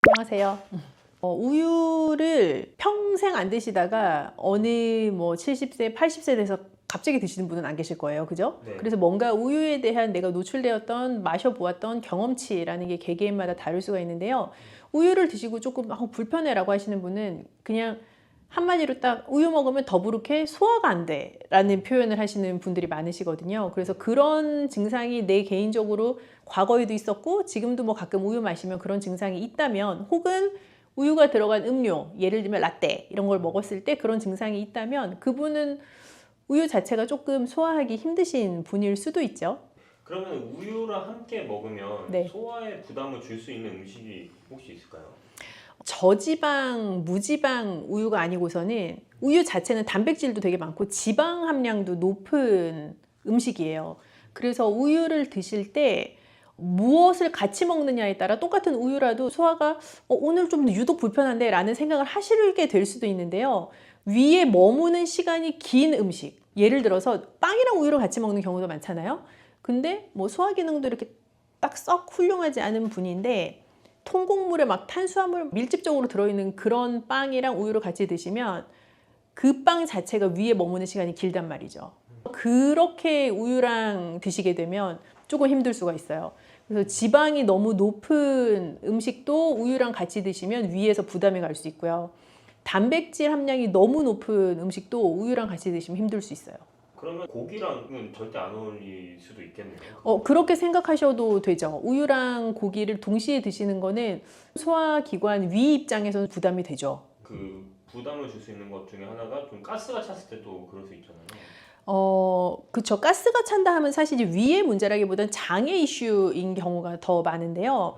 안녕하세요. 우유를 평생 안 드시다가 어느 70세, 80세 돼서 갑자기 드시는 분은 안 계실 거예요. 그죠? 네. 그래서 뭔가 우유에 대한 내가 노출되었던 마셔보았던 경험치라는 게 개개인마다 다를 수가 있는데요. 우유를 드시고 조금 불편해라고 하시는 분은 그냥 한마디로 딱 우유 먹으면 더부룩해 소화가 안 돼 라는 표현을 하시는 분들이 많으시거든요. 그래서 그런 증상이 내 개인적으로 과거에도 있었고 지금도 가끔 우유 마시면 그런 증상이 있다면, 혹은 우유가 들어간 음료, 예를 들면 라떼 이런 걸 먹었을 때 그런 증상이 있다면 그분은 우유 자체가 조금 소화하기 힘드신 분일 수도 있죠. 그러면 우유랑 함께 먹으면 네. 소화에 부담을 줄 수 있는 음식이 혹시 있을까요? 저지방, 무지방 우유가 아니고서는 우유 자체는 단백질도 되게 많고 지방 함량도 높은 음식이에요. 그래서 우유를 드실 때 무엇을 같이 먹느냐에 따라 똑같은 우유라도 소화가 오늘 좀 유독 불편한데 라는 생각을 하시게 될 수도 있는데요. 위에 머무는 시간이 긴 음식, 예를 들어서 빵이랑 우유를 같이 먹는 경우도 많잖아요. 근데 소화 기능도 이렇게 딱 썩 훌륭하지 않은 분인데 통곡물에 탄수화물 밀집적으로 들어있는 그런 빵이랑 우유를 같이 드시면 그 빵 자체가 위에 머무는 시간이 길단 말이죠. 그렇게 우유랑 드시게 되면 조금 힘들 수가 있어요. 그래서 지방이 너무 높은 음식도 우유랑 같이 드시면 위에서 부담이 갈 수 있고요. 단백질 함량이 너무 높은 음식도 우유랑 같이 드시면 힘들 수 있어요. 그러면 고기랑은 절대 안 어울릴 수도 있겠네요. 그렇게 생각하셔도 되죠. 우유랑 고기를 동시에 드시는 거는 소화기관 위 입장에서는 부담이 되죠. 그 부담을 줄 수 있는 것 중에 하나가 좀 가스가 찼을 때도 그럴 수 있잖아요. 그쵸. 가스가 찬다 하면 사실 이제 위의 문제라기보다는 장애 이슈인 경우가 더 많은데요.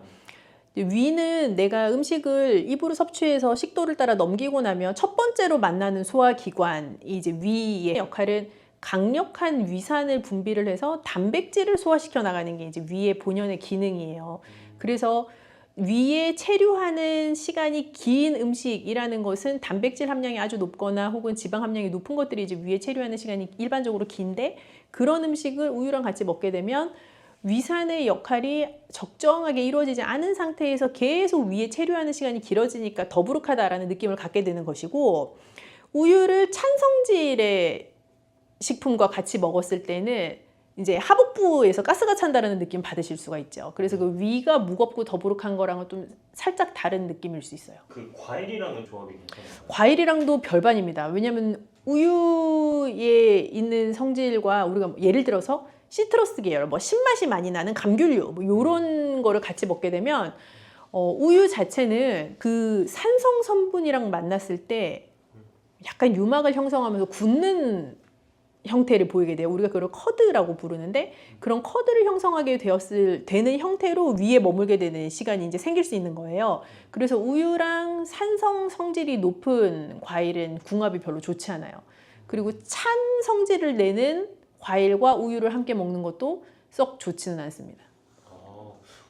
위는 내가 음식을 입으로 섭취해서 식도를 따라 넘기고 나면 첫 번째로 만나는 소화기관이 이제 위의 역할은 강력한 위산을 분비를 해서 단백질을 소화시켜 나가는 게 이제 위의 본연의 기능이에요. 그래서 위에 체류하는 시간이 긴 음식이라는 것은 단백질 함량이 아주 높거나 혹은 지방 함량이 높은 것들이 이제 위에 체류하는 시간이 일반적으로 긴데, 그런 음식을 우유랑 같이 먹게 되면 위산의 역할이 적정하게 이루어지지 않은 상태에서 계속 위에 체류하는 시간이 길어지니까 더부룩하다라는 느낌을 갖게 되는 것이고, 우유를 찬 성질의 식품과 같이 먹었을 때는 이제 하복부에서 가스가 찬다는 느낌 받으실 수가 있죠. 그래서 그 위가 무겁고 더부룩한 거랑은 좀 살짝 다른 느낌일 수 있어요. 그 과일이랑은 조합이 괜찮아요? 과일이랑도 별반입니다. 왜냐하면 우유에 있는 성질과 우리가 예를 들어서 시트러스 계열, 신맛이 많이 나는 감귤류 이런 거를 같이 먹게 되면 우유 자체는 그 산성 성분이랑 만났을 때 약간 유막을 형성하면서 굳는 형태를 보이게 돼요. 우리가 그걸 커드라고 부르는데, 그런 커드를 형성하게 되는 형태로 위에 머물게 되는 시간이 이제 생길 수 있는 거예요. 그래서 우유랑 산성 성질이 높은 과일은 궁합이 별로 좋지 않아요. 그리고 찬 성질을 내는 과일과 우유를 함께 먹는 것도 썩 좋지는 않습니다.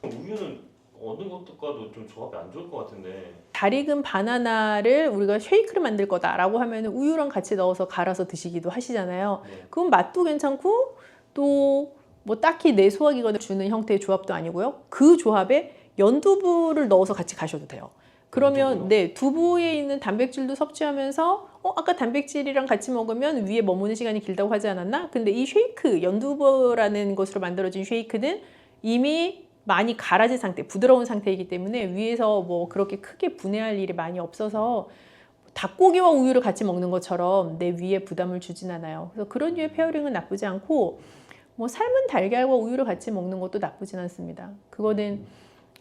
우유는 어느 것과도 좀 조합이 안 좋을 것 같은데. 잘 익은 바나나를 우리가 쉐이크를 만들 거다라고 하면 우유랑 같이 넣어서 갈아서 드시기도 하시잖아요. 네. 그건 맛도 괜찮고 또 딱히 내 소화기관을 주는 형태의 조합도 아니고요. 그 조합에 연두부를 넣어서 같이 가셔도 돼요. 그러면 연두부요? 네, 두부에 있는 단백질도 섭취하면서 아까 단백질이랑 같이 먹으면 위에 머무는 시간이 길다고 하지 않았나? 근데 이 쉐이크, 연두부라는 것으로 만들어진 쉐이크는 이미 많이 갈아진 상태, 부드러운 상태이기 때문에 위에서 그렇게 크게 분해할 일이 많이 없어서 닭고기와 우유를 같이 먹는 것처럼 내 위에 부담을 주진 않아요. 그래서 그런 류의 페어링은 나쁘지 않고, 삶은 달걀과 우유를 같이 먹는 것도 나쁘진 않습니다. 그거는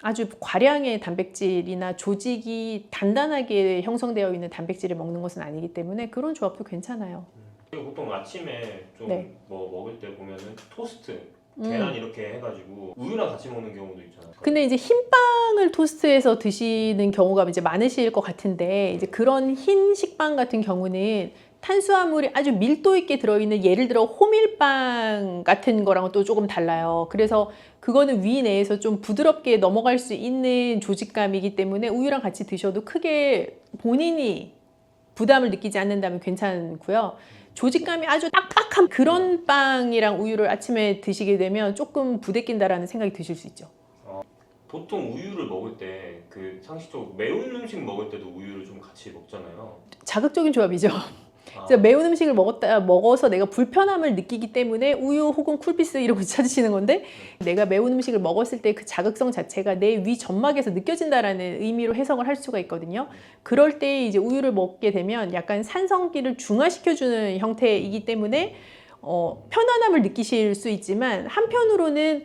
아주 과량의 단백질이나 조직이 단단하게 형성되어 있는 단백질을 먹는 것은 아니기 때문에 그런 조합도 괜찮아요. 그리고 보통 아침에 좀 네. 먹을 때 보면은 토스트, 계란 이렇게 해가지고 우유랑 같이 먹는 경우도 있잖아요. 근데 이제 흰 빵을 토스트해서 드시는 경우가 이제 많으실 것 같은데, 이제 그런 흰 식빵 같은 경우는 탄수화물이 아주 밀도 있게 들어있는, 예를 들어 호밀빵 같은 거랑은 또 조금 달라요. 그래서 그거는 위 내에서 좀 부드럽게 넘어갈 수 있는 조직감이기 때문에 우유랑 같이 드셔도 크게 본인이 부담을 느끼지 않는다면 괜찮고요. 조직감이 아주 빡빡한 그런 빵이랑 우유를 아침에 드시게 되면 조금 부대낀다라는 생각이 드실 수 있죠. 보통 우유를 먹을 때 그 상식적으로 매운 음식 먹을 때도 우유를 좀 같이 먹잖아요. 자극적인 조합이죠. 아, 그래서 매운 음식을 먹어서 내가 불편함을 느끼기 때문에 우유 혹은 쿨피스 이런 거 찾으시는 건데, 내가 매운 음식을 먹었을 때 그 자극성 자체가 내 위 점막에서 느껴진다라는 의미로 해석을 할 수가 있거든요. 그럴 때 이제 우유를 먹게 되면 약간 산성기를 중화시켜주는 형태이기 때문에 편안함을 느끼실 수 있지만, 한편으로는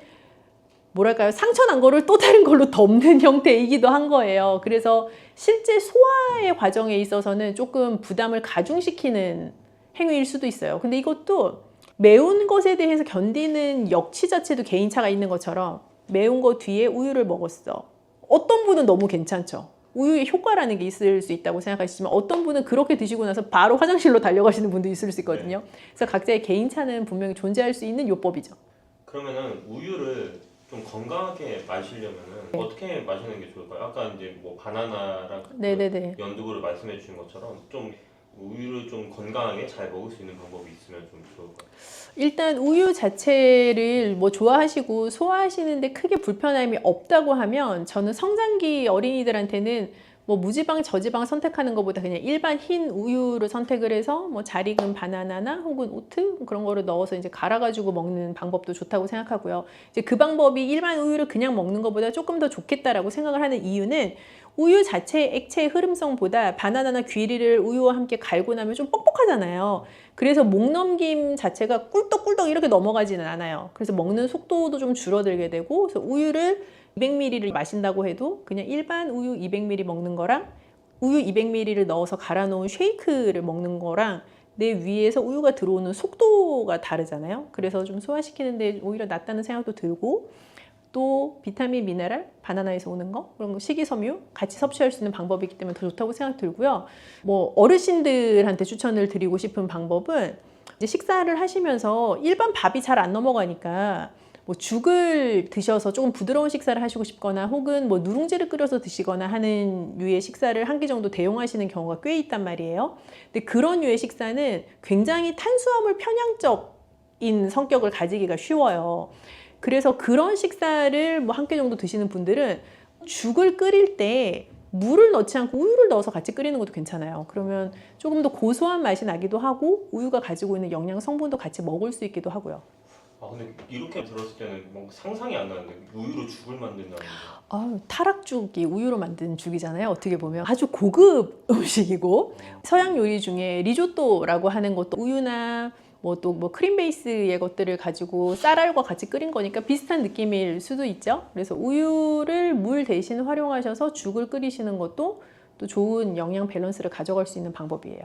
뭐랄까요, 상처 난 거를 또 다른 걸로 덮는 형태이기도 한 거예요. 그래서 실제 소화의 과정에 있어서는 조금 부담을 가중시키는 행위일 수도 있어요. 근데 이것도 매운 것에 대해서 견디는 역치 자체도 개인차가 있는 것처럼, 매운 거 뒤에 우유를 먹었어. 어떤 분은 너무 괜찮죠. 우유의 효과라는 게 있을 수 있다고 생각하시지만, 어떤 분은 그렇게 드시고 나서 바로 화장실로 달려가시는 분도 있을 수 있거든요. 그래서 각자의 개인차는 분명히 존재할 수 있는 요법이죠. 그러면은 우유를 좀 건강하게 마시려면은 어떻게 마시는 게 좋을까요? 아까 이제 뭐 바나나랑 네네네. 연두부를 말씀해 주신 것처럼 좀 우유를 좀 건강하게 잘 먹을 수 있는 방법이 있으면 좀 좋을까요? 일단 우유 자체를 뭐 좋아하시고 소화하시는데 크게 불편함이 없다고 하면, 저는 성장기 어린이들한테는 뭐 무지방 저지방 선택하는 것보다 그냥 일반 흰 우유를 선택을 해서 뭐 잘 익은 바나나나 혹은 오트 그런 거를 넣어서 이제 갈아가지고 먹는 방법도 좋다고 생각하고요. 이제 그 방법이 일반 우유를 그냥 먹는 것보다 조금 더 좋겠다라고 생각을 하는 이유는, 우유 자체의 액체의 흐름성보다 바나나나 귀리를 우유와 함께 갈고 나면 좀 뻑뻑하잖아요. 그래서 목 넘김 자체가 꿀떡꿀떡 이렇게 넘어가지는 않아요. 그래서 먹는 속도도 좀 줄어들게 되고, 그래서 우유를 200ml를 마신다고 해도 그냥 일반 우유 200ml 먹는 거랑 우유 200ml를 넣어서 갈아 놓은 쉐이크를 먹는 거랑 내 위에서 우유가 들어오는 속도가 다르잖아요. 그래서 좀 소화시키는데 오히려 낫다는 생각도 들고, 또 비타민, 미네랄, 바나나에서 오는 거, 그런 거 식이섬유 같이 섭취할 수 있는 방법이기 때문에 더 좋다고 생각 들고요. 뭐 어르신들한테 추천을 드리고 싶은 방법은, 이제 식사를 하시면서 일반 밥이 잘 안 넘어가니까 뭐 죽을 드셔서 조금 부드러운 식사를 하시고 싶거나, 혹은 뭐 누룽지를 끓여서 드시거나 하는 류의 식사를 한 끼 정도 대용하시는 경우가 꽤 있단 말이에요. 근데 그런 류의 식사는 굉장히 탄수화물 편향적인 성격을 가지기가 쉬워요. 그래서 그런 식사를 뭐 한 끼 정도 드시는 분들은 죽을 끓일 때 물을 넣지 않고 우유를 넣어서 같이 끓이는 것도 괜찮아요. 그러면 조금 더 고소한 맛이 나기도 하고, 우유가 가지고 있는 영양 성분도 같이 먹을 수 있기도 하고요. 아 근데 이렇게 들었을 때는 뭔가 상상이 안 나는데 우유로 죽을 만든다는 게. 타락죽이 우유로 만든 죽이잖아요. 어떻게 보면 아주 고급 음식이고, 서양 요리 중에 리조또라고 하는 것도 우유나 뭐 또 뭐 크림 베이스의 것들을 가지고 쌀알과 같이 끓인 거니까 비슷한 느낌일 수도 있죠. 그래서 우유를 물 대신 활용하셔서 죽을 끓이시는 것도 또 좋은 영양 밸런스를 가져갈 수 있는 방법이에요.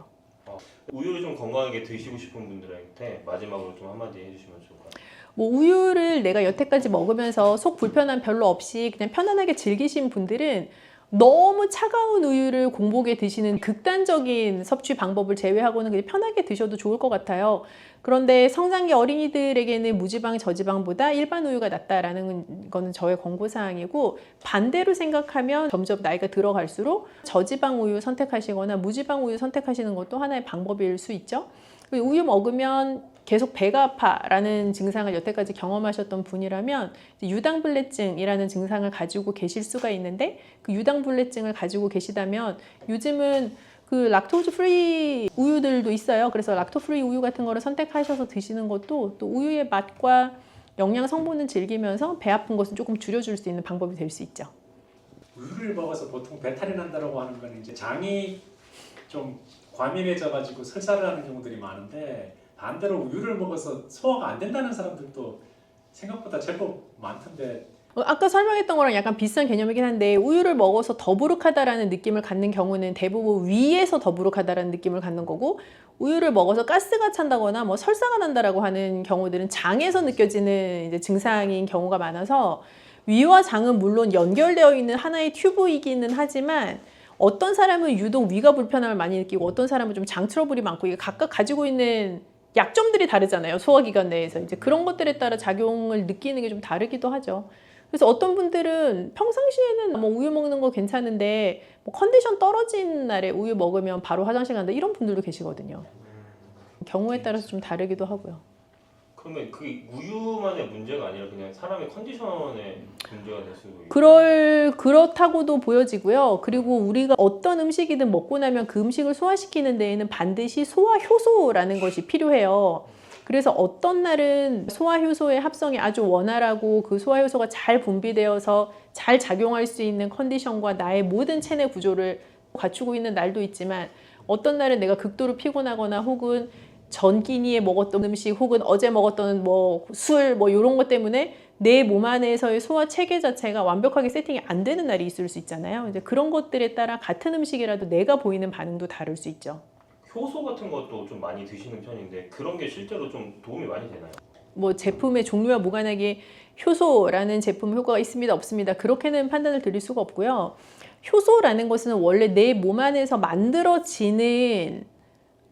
우유를 좀 건강하게 드시고 싶은 분들한테 마지막으로 좀 한마디 해주시면 좋을까요? 뭐 우유를 내가 여태까지 먹으면서 속 불편함 별로 없이 그냥 편안하게 즐기신 분들은 너무 차가운 우유를 공복에 드시는 극단적인 섭취 방법을 제외하고는 그냥 편하게 드셔도 좋을 것 같아요. 그런데 성장기 어린이들에게는 무지방 저지방보다 일반 우유가 낫다라는 거는 저의 권고사항이고, 반대로 생각하면 점점 나이가 들어갈수록 저지방 우유 선택하시거나 무지방 우유 선택하시는 것도 하나의 방법일 수 있죠. 우유 먹으면 계속 배가 아파라는 증상을 여태까지 경험하셨던 분이라면 유당불내증이라는 증상을 가지고 계실 수가 있는데, 그 유당불내증을 가지고 계시다면 요즘은 그 락토즈 프리 우유들도 있어요. 그래서 락토 프리 우유 같은 거를 선택하셔서 드시는 것도 또 우유의 맛과 영양 성분은 즐기면서 배 아픈 것은 조금 줄여줄 수 있는 방법이 될 수 있죠. 우유를 먹어서 보통 배탈이 난다고 하는 건 이제 장이 좀 과민해져가지고 설사를 하는 경우들이 많은데, 반대로 우유를 먹어서 소화가 안 된다는 사람들도 생각보다 제법 많던데. 아까 설명했던 거랑 약간 비슷한 개념이긴 한데, 우유를 먹어서 더부룩하다라는 느낌을 갖는 경우는 대부분 위에서 더부룩하다라는 느낌을 갖는 거고, 우유를 먹어서 가스가 찬다거나 뭐 설사가 난다라고 하는 경우들은 장에서 느껴지는 이제 증상인 경우가 많아서, 위와 장은 물론 연결되어 있는 하나의 튜브이기는 하지만 어떤 사람은 유독 위가 불편함을 많이 느끼고 어떤 사람은 좀 장 트러블이 많고, 이게 각각 가지고 있는 약점들이 다르잖아요. 소화기관 내에서 이제 그런 것들에 따라 작용을 느끼는 게 좀 다르기도 하죠. 그래서 어떤 분들은 평상시에는 뭐 우유 먹는 거 괜찮은데 뭐 컨디션 떨어진 날에 우유 먹으면 바로 화장실 간다, 이런 분들도 계시거든요. 경우에 따라서 좀 다르기도 하고요. 그러면 그 우유만의 문제가 아니라 그냥 사람의 컨디션의 문제가 될 수도 있고. 그렇다고도 보여지고요. 그리고 우리가 어떤 음식이든 먹고 나면 그 음식을 소화시키는 데에는 반드시 소화 효소라는 것이 필요해요. 그래서 어떤 날은 소화 효소의 합성이 아주 원활하고 그 소화 효소가 잘 분비되어서 잘 작용할 수 있는 컨디션과 나의 모든 체내 구조를 갖추고 있는 날도 있지만, 어떤 날은 내가 극도로 피곤하거나 혹은 전끼니에 먹었던 음식 혹은 어제 먹었던 뭐 술 뭐 이런 것 때문에 내 몸 안에서의 소화 체계 자체가 완벽하게 세팅이 안 되는 날이 있을 수 있잖아요. 이제 그런 것들에 따라 같은 음식이라도 내가 보이는 반응도 다를 수 있죠. 효소 같은 것도 좀 많이 드시는 편인데 그런 게 실제로 좀 도움이 많이 되나요? 뭐 제품의 종류와 무관하게 효소라는 제품 효과가 있습니다, 없습니다. 그렇게는 판단을 드릴 수가 없고요. 효소라는 것은 원래 내 몸 안에서 만들어지는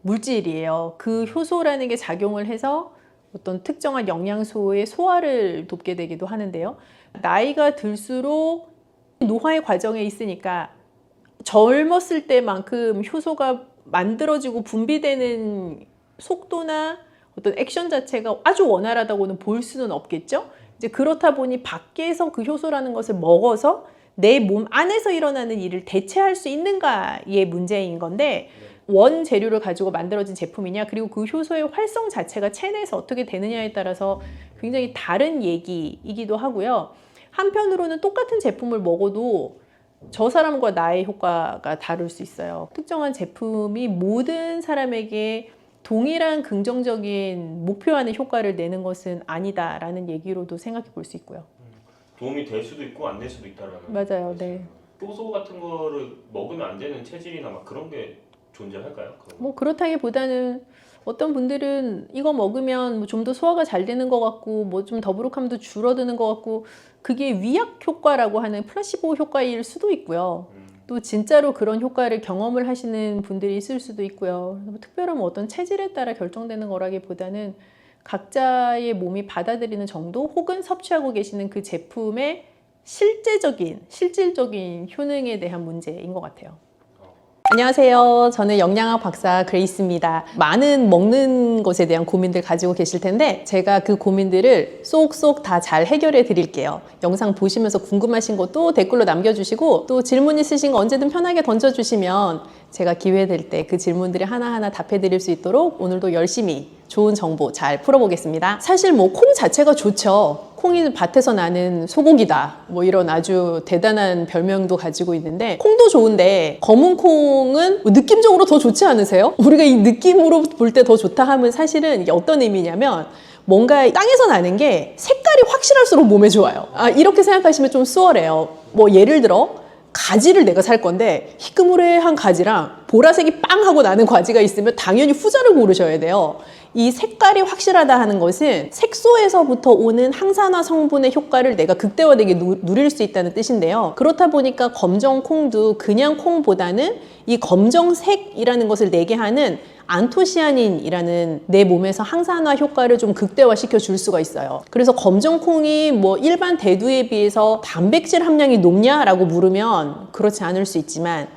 물질이에요. 그 효소라는 게 작용을 해서 어떤 특정한 영양소의 소화를 돕게 되기도 하는데요. 나이가 들수록 노화의 과정에 있으니까 젊었을 때만큼 효소가 만들어지고 분비되는 속도나 어떤 액션 자체가 아주 원활하다고는 볼 수는 없겠죠. 이제 그렇다 보니 밖에서 그 효소라는 것을 먹어서 내 몸 안에서 일어나는 일을 대체할 수 있는가의 문제인 건데, 원 재료를 가지고 만들어진 제품이냐, 그리고 그 효소의 활성 자체가 체내에서 어떻게 되느냐에 따라서 굉장히 다른 얘기이기도 하고요. 한편으로는 똑같은 제품을 먹어도 저 사람과 나의 효과가 다를 수 있어요. 특정한 제품이 모든 사람에게 동일한 긍정적인 목표하는 효과를 내는 것은 아니다라는 얘기로도 생각해 볼 수 있고요. 도움이 될 수도 있고 안 될 수도 있다라는. 맞아요. 네. 효소 같은 거를 먹으면 안 되는 체질이나 막 그런 게 존재할까요? 뭐 그렇다기보다는 어떤 분들은 이거 먹으면 좀 더 소화가 잘 되는 것 같고 뭐 좀 더부룩함도 줄어드는 것 같고, 그게 위약 효과라고 하는 플라시보 효과일 수도 있고요. 또 진짜로 그런 효과를 경험을 하시는 분들이 있을 수도 있고요. 특별한 뭐 어떤 체질에 따라 결정되는 거라기보다는 각자의 몸이 받아들이는 정도 혹은 섭취하고 계시는 그 제품의 실질적인 효능에 대한 문제인 것 같아요. 안녕하세요. 저는 영양학 박사 그레이스입니다. 많은 먹는 것에 대한 고민들 가지고 계실 텐데 제가 그 고민들을 쏙쏙 다 잘 해결해 드릴게요. 영상 보시면서 궁금하신 것도 댓글로 남겨주시고, 또 질문 있으신 거 언제든 편하게 던져주시면 제가 기회 될 때 그 질문들이 하나하나 답해 드릴 수 있도록 오늘도 열심히 좋은 정보 잘 풀어보겠습니다. 사실 뭐 콩 자체가 좋죠. 콩이 밭에서 나는 소고기다, 뭐 이런 아주 대단한 별명도 가지고 있는데, 콩도 좋은데 검은 콩은 느낌적으로 더 좋지 않으세요? 우리가 이 느낌으로 볼 때 더 좋다 하면 사실은 이게 어떤 의미냐면, 뭔가 땅에서 나는 게 색깔이 확실할수록 몸에 좋아요. 이렇게 생각하시면 좀 수월해요. 뭐 예를 들어 가지를 내가 살 건데 희끄무레한 가지랑 보라색이 빵 하고 나는 가지가 있으면 당연히 후자를 고르셔야 돼요. 이 색깔이 확실하다 하는 것은 색소에서부터 오는 항산화 성분의 효과를 내가 극대화되게 누릴 수 있다는 뜻인데요. 그렇다 보니까 검정 콩도 그냥 콩보다는 이 검정색이라는 것을 내게 하는 안토시아닌이라는 내 몸에서 항산화 효과를 좀 극대화시켜 줄 수가 있어요. 그래서 검정콩이 뭐 일반 대두에 비해서 단백질 함량이 높냐라고 물으면 그렇지 않을 수 있지만,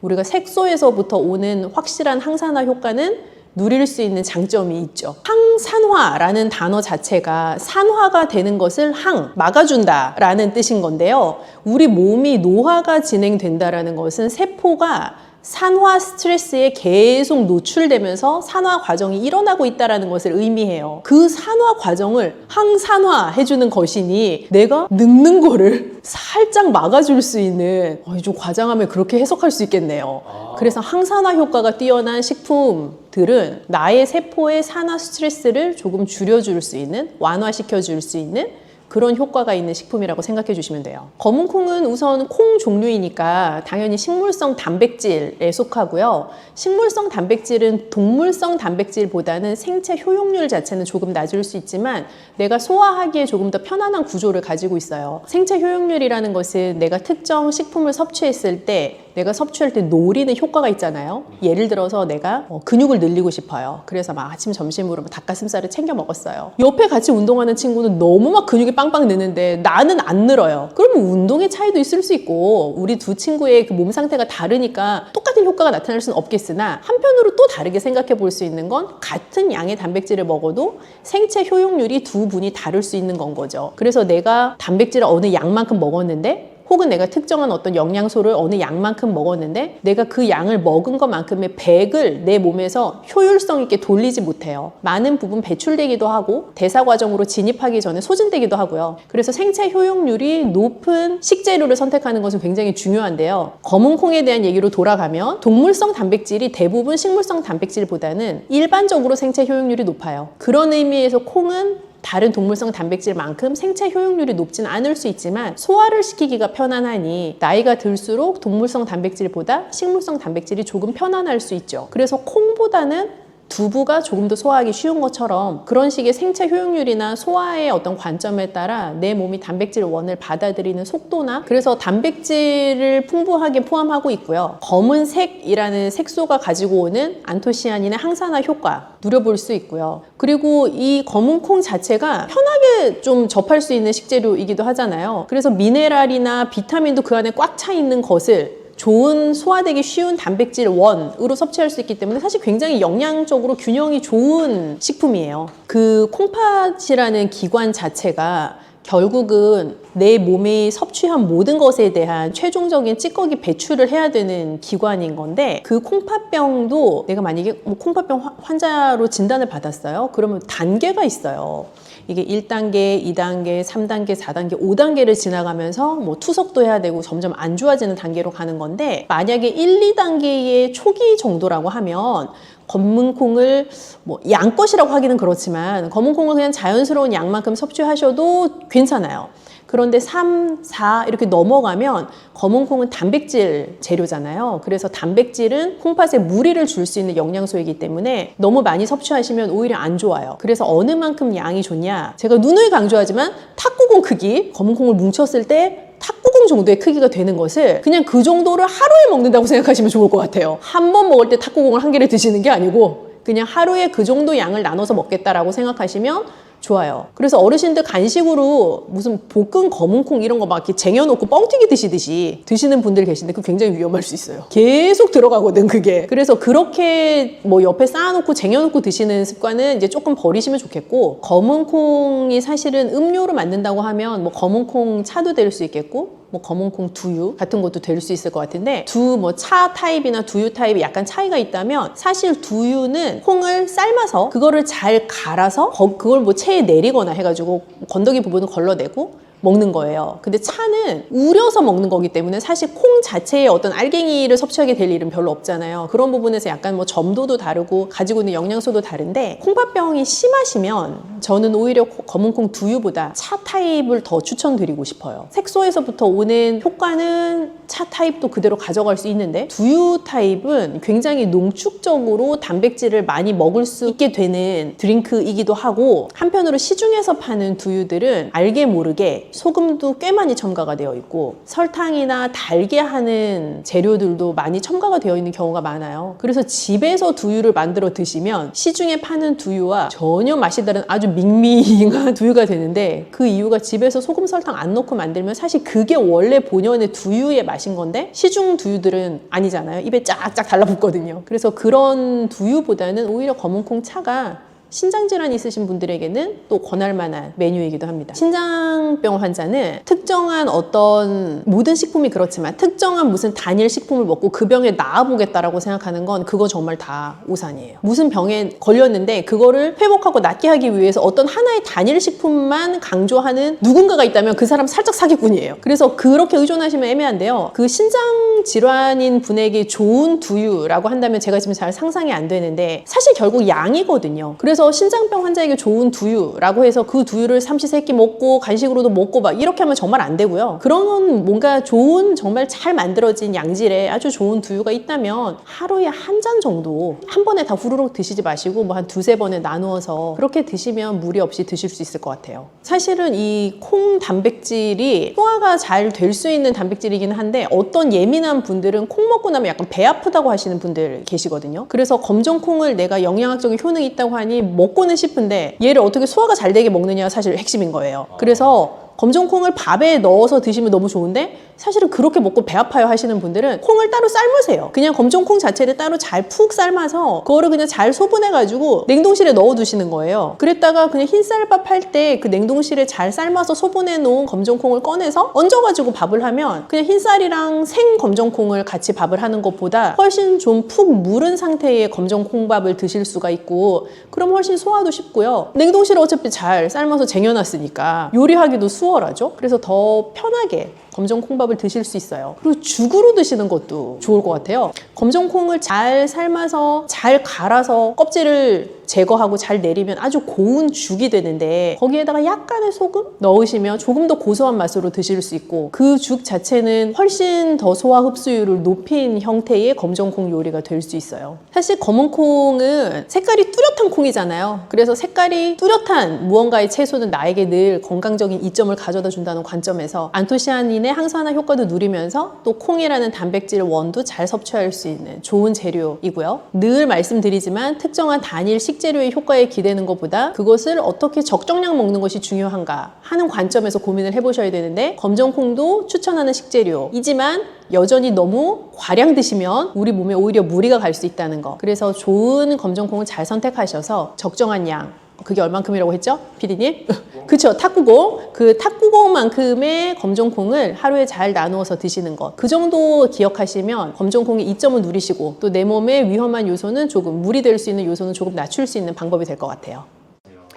우리가 색소에서부터 오는 확실한 항산화 효과는 누릴 수 있는 장점이 있죠. 항산화라는 단어 자체가 산화가 되는 것을 막아준다라는 뜻인 건데요. 우리 몸이 노화가 진행된다라는 것은 세포가 산화 스트레스에 계속 노출되면서 산화 과정이 일어나고 있다는 것을 의미해요. 그 산화 과정을 항산화해주는 것이니 내가 늙는 거를 살짝 막아줄 수 있는, 좀 과장하면 그렇게 해석할 수 있겠네요. 그래서 항산화 효과가 뛰어난 식품들은 나의 세포의 산화 스트레스를 조금 줄여줄 수 있는, 완화시켜줄 수 있는 그런 효과가 있는 식품이라고 생각해 주시면 돼요. 검은 콩은 우선 콩 종류이니까 당연히 식물성 단백질에 속하고요. 식물성 단백질은 동물성 단백질보다는 생체 효용률 자체는 조금 낮을 수 있지만 내가 소화하기에 조금 더 편안한 구조를 가지고 있어요. 생체 효용률이라는 것은 내가 특정 식품을 섭취했을 때 내가 섭취할 때 노리는 효과가 있잖아요. 예를 들어서 내가 근육을 늘리고 싶어요. 그래서 막 아침 점심으로 닭가슴살을 챙겨 먹었어요. 옆에 같이 운동하는 친구는 너무 막 근육이 빵빵 느는데 나는 안 늘어요. 그러면 운동의 차이도 있을 수 있고 우리 두 친구의 그 몸 상태가 다르니까 똑같은 효과가 나타날 수는 없겠으나 한편으로 또 다르게 생각해 볼 수 있는 건 같은 양의 단백질을 먹어도 생체 효용률이 두 분이 다를 수 있는 건 거죠. 그래서 내가 단백질을 어느 양만큼 먹었는데 혹은 내가 특정한 어떤 영양소를 어느 양만큼 먹었는데 내가 그 양을 먹은 것만큼의 100을 내 몸에서 효율성 있게 돌리지 못해요. 많은 부분 배출되기도 하고 대사 과정으로 진입하기 전에 소진되기도 하고요. 그래서 생체 효용률이 높은 식재료를 선택하는 것은 굉장히 중요한데요. 검은 콩에 대한 얘기로 돌아가면 동물성 단백질이 대부분 식물성 단백질보다는 일반적으로 생체 효용률이 높아요. 그런 의미에서 콩은 다른 동물성 단백질만큼 생체 효용률이 높진 않을 수 있지만 소화를 시키기가 편안하니 나이가 들수록 동물성 단백질보다 식물성 단백질이 조금 편안할 수 있죠. 그래서 콩보다는 두부가 조금 더 소화하기 쉬운 것처럼 그런 식의 생체 효용률이나 소화의 어떤 관점에 따라 내 몸이 단백질 원을 받아들이는 속도나 그래서 단백질을 풍부하게 포함하고 있고요. 검은색이라는 색소가 가지고 오는 안토시아닌의 항산화 효과 누려볼 수 있고요. 그리고 이 검은 콩 자체가 편하게 좀 접할 수 있는 식재료이기도 하잖아요. 그래서 미네랄이나 비타민도 그 안에 꽉 차 있는 것을 좋은 소화되기 쉬운 단백질 원으로 섭취할 수 있기 때문에 사실 굉장히 영양적으로 균형이 좋은 식품이에요. 그 콩팥이라는 기관 자체가 결국은 내 몸이 섭취한 모든 것에 대한 최종적인 찌꺼기 배출을 해야 되는 기관인 건데 그 콩팥병도 내가 만약에 콩팥병 환자로 진단을 받았어요. 그러면 단계가 있어요. 이게 1단계, 2단계, 3단계, 4단계, 5단계를 지나가면서 뭐 투석도 해야 되고 점점 안 좋아지는 단계로 가는 건데 만약에 1, 2단계의 초기 정도라고 하면 검은 콩을 뭐 양것이라고 하기는 그렇지만 검은 콩을 그냥 자연스러운 양만큼 섭취하셔도 괜찮아요. 그런데 3, 4 이렇게 넘어가면 검은 콩은 단백질 재료잖아요. 그래서 단백질은 콩팥에 무리를 줄 수 있는 영양소이기 때문에 너무 많이 섭취하시면 오히려 안 좋아요. 그래서 어느 만큼 양이 좋냐? 제가 누누이 강조하지만 탁구공 크기, 검은 콩을 뭉쳤을 때 탁구공 정도의 크기가 되는 것을 그냥 그 정도를 하루에 먹는다고 생각하시면 좋을 것 같아요. 한 번 먹을 때 탁구공을 한 개를 드시는 게 아니고 그냥 하루에 그 정도 양을 나눠서 먹겠다라고 생각하시면 좋아요. 그래서 어르신들 간식으로 무슨 볶은 검은콩 이런 거 막 이렇게 쟁여놓고 뻥튀기 드시듯이 드시는 분들 계신데 그거 굉장히 위험할 수 있어요. 계속 들어가거든 그게. 그래서 그렇게 뭐 옆에 쌓아놓고 쟁여놓고 드시는 습관은 이제 조금 버리시면 좋겠고 검은콩이 사실은 음료로 만든다고 하면 뭐 검은콩 차도 될 수 있겠고 뭐 검은콩 두유 같은 것도 될 수 있을 것 같은데 뭐 차 타입이나 두유 타입이 약간 차이가 있다면 사실 두유는 콩을 삶아서 그거를 잘 갈아서 그걸 뭐 체에 내리거나 해가지고 건더기 부분을 걸러내고 먹는 거예요. 근데 차는 우려서 먹는 거기 때문에 사실 콩 자체의 어떤 알갱이를 섭취하게 될 일은 별로 없잖아요. 그런 부분에서 약간 뭐 점도도 다르고 가지고 있는 영양소도 다른데 콩팥병이 심하시면 저는 오히려 검은콩 두유보다 차 타입을 더 추천드리고 싶어요. 색소에서부터 오는 효과는 차 타입도 그대로 가져갈 수 있는데 두유 타입은 굉장히 농축적으로 단백질을 많이 먹을 수 있게 되는 드링크이기도 하고 한편으로 시중에서 파는 두유들은 알게 모르게 소금도 꽤 많이 첨가가 되어 있고 설탕이나 달게 하는 재료들도 많이 첨가가 되어 있는 경우가 많아요. 그래서 집에서 두유를 만들어 드시면 시중에 파는 두유와 전혀 맛이 다른 아주 밍밍한 두유가 되는데 그 이유가 집에서 소금 설탕 안 넣고 만들면 사실 그게 원래 본연의 두유의 맛인 건데 시중 두유들은 아니잖아요. 입에 쫙쫙 달라붙거든요. 그래서 그런 두유보다는 오히려 검은콩 차가 신장질환 있으신 분들에게는 또 권할 만한 메뉴이기도 합니다. 신장병 환자는 특정한 어떤 모든 식품이 그렇지만 특정한 무슨 단일 식품을 먹고 그 병에 나아보겠다라고 생각하는 건 그거 정말 다 오산이에요. 무슨 병에 걸렸는데 그거를 회복하고 낫게 하기 위해서 어떤 하나의 단일 식품만 강조하는 누군가가 있다면 그 사람 살짝 사기꾼이에요. 그래서 그렇게 의존하시면 애매한데요. 그 신장질환인 분에게 좋은 두유라고 한다면 제가 지금 잘 상상이 안 되는데 사실 결국 양이거든요. 그래서 그래서 신장병 환자에게 좋은 두유라고 해서 그 두유를 삼시세끼 먹고 간식으로도 먹고 막 이렇게 하면 정말 안 되고요. 그런 뭔가 좋은 정말 잘 만들어진 양질의 아주 좋은 두유가 있다면 하루에 한 잔 정도 한 번에 다 후루룩 드시지 마시고 뭐 한 두세 번에 나누어서 그렇게 드시면 무리 없이 드실 수 있을 것 같아요. 사실은 이 콩 단백질이 소화가 잘 될 수 있는 단백질이긴 한데 어떤 예민한 분들은 콩 먹고 나면 약간 배 아프다고 하시는 분들 계시거든요. 그래서 검정콩을 내가 영양학적인 효능이 있다고 하니 먹고는 싶은데 얘를 어떻게 소화가 잘 되게 먹느냐가 사실 핵심인 거예요. 그래서 검정콩을 밥에 넣어서 드시면 너무 좋은데 사실은 그렇게 먹고 배 아파요 하시는 분들은 콩을 따로 삶으세요. 그냥 검정콩 자체를 따로 잘 푹 삶아서 그거를 그냥 잘 소분해가지고 냉동실에 넣어 두시는 거예요. 그랬다가 그냥 흰쌀밥 할 때 그 냉동실에 잘 삶아서 소분해 놓은 검정콩을 꺼내서 얹어가지고 밥을 하면 그냥 흰쌀이랑 생 검정콩을 같이 밥을 하는 것보다 훨씬 좀 푹 무른 상태의 검정콩밥을 드실 수가 있고 그럼 훨씬 소화도 쉽고요. 냉동실에 어차피 잘 삶아서 쟁여놨으니까 요리하기도 수월하죠. 그래서 더 편하게 검정콩밥을 드실 수 있어요. 그리고 죽으로 드시는 것도 좋을 것 같아요. 검정콩을 잘 삶아서 잘 갈아서 껍질을 제거하고 잘 내리면 아주 고운 죽이 되는데 거기에다가 약간의 소금 넣으시면 조금 더 고소한 맛으로 드실 수 있고 그 죽 자체는 훨씬 더 소화 흡수율을 높인 형태의 검정콩 요리가 될 수 있어요. 사실 검은 콩은 색깔이 뚜렷한 콩이잖아요. 그래서 색깔이 뚜렷한 무언가의 채소는 나에게 늘 건강적인 이점을 가져다 준다는 관점에서 안토시아닌의 항산화 효과도 누리면서 또 콩이라는 단백질 원도 잘 섭취할 수 있는 좋은 재료이고요. 늘 말씀드리지만 특정한 단일 식재료의 효과에 기대는 것보다 그것을 어떻게 적정량 먹는 것이 중요한가 하는 관점에서 고민을 해보셔야 되는데 검정콩도 추천하는 식재료이지만 여전히 너무 과량 드시면 우리 몸에 오히려 무리가 갈 수 있다는 거. 그래서 좋은 검정콩을 잘 선택하셔서 적정한 양, 그게 얼만큼이라고 했죠? 피디님? 그쵸, 탁구공. 그 탁구공만큼의 검정콩을 하루에 잘 나누어서 드시는 것. 그 정도 기억하시면 검정콩의 이점을 누리시고 또 내 몸에 위험한 요소는 조금 무리될 수 있는 요소는 조금 낮출 수 있는 방법이 될 것 같아요.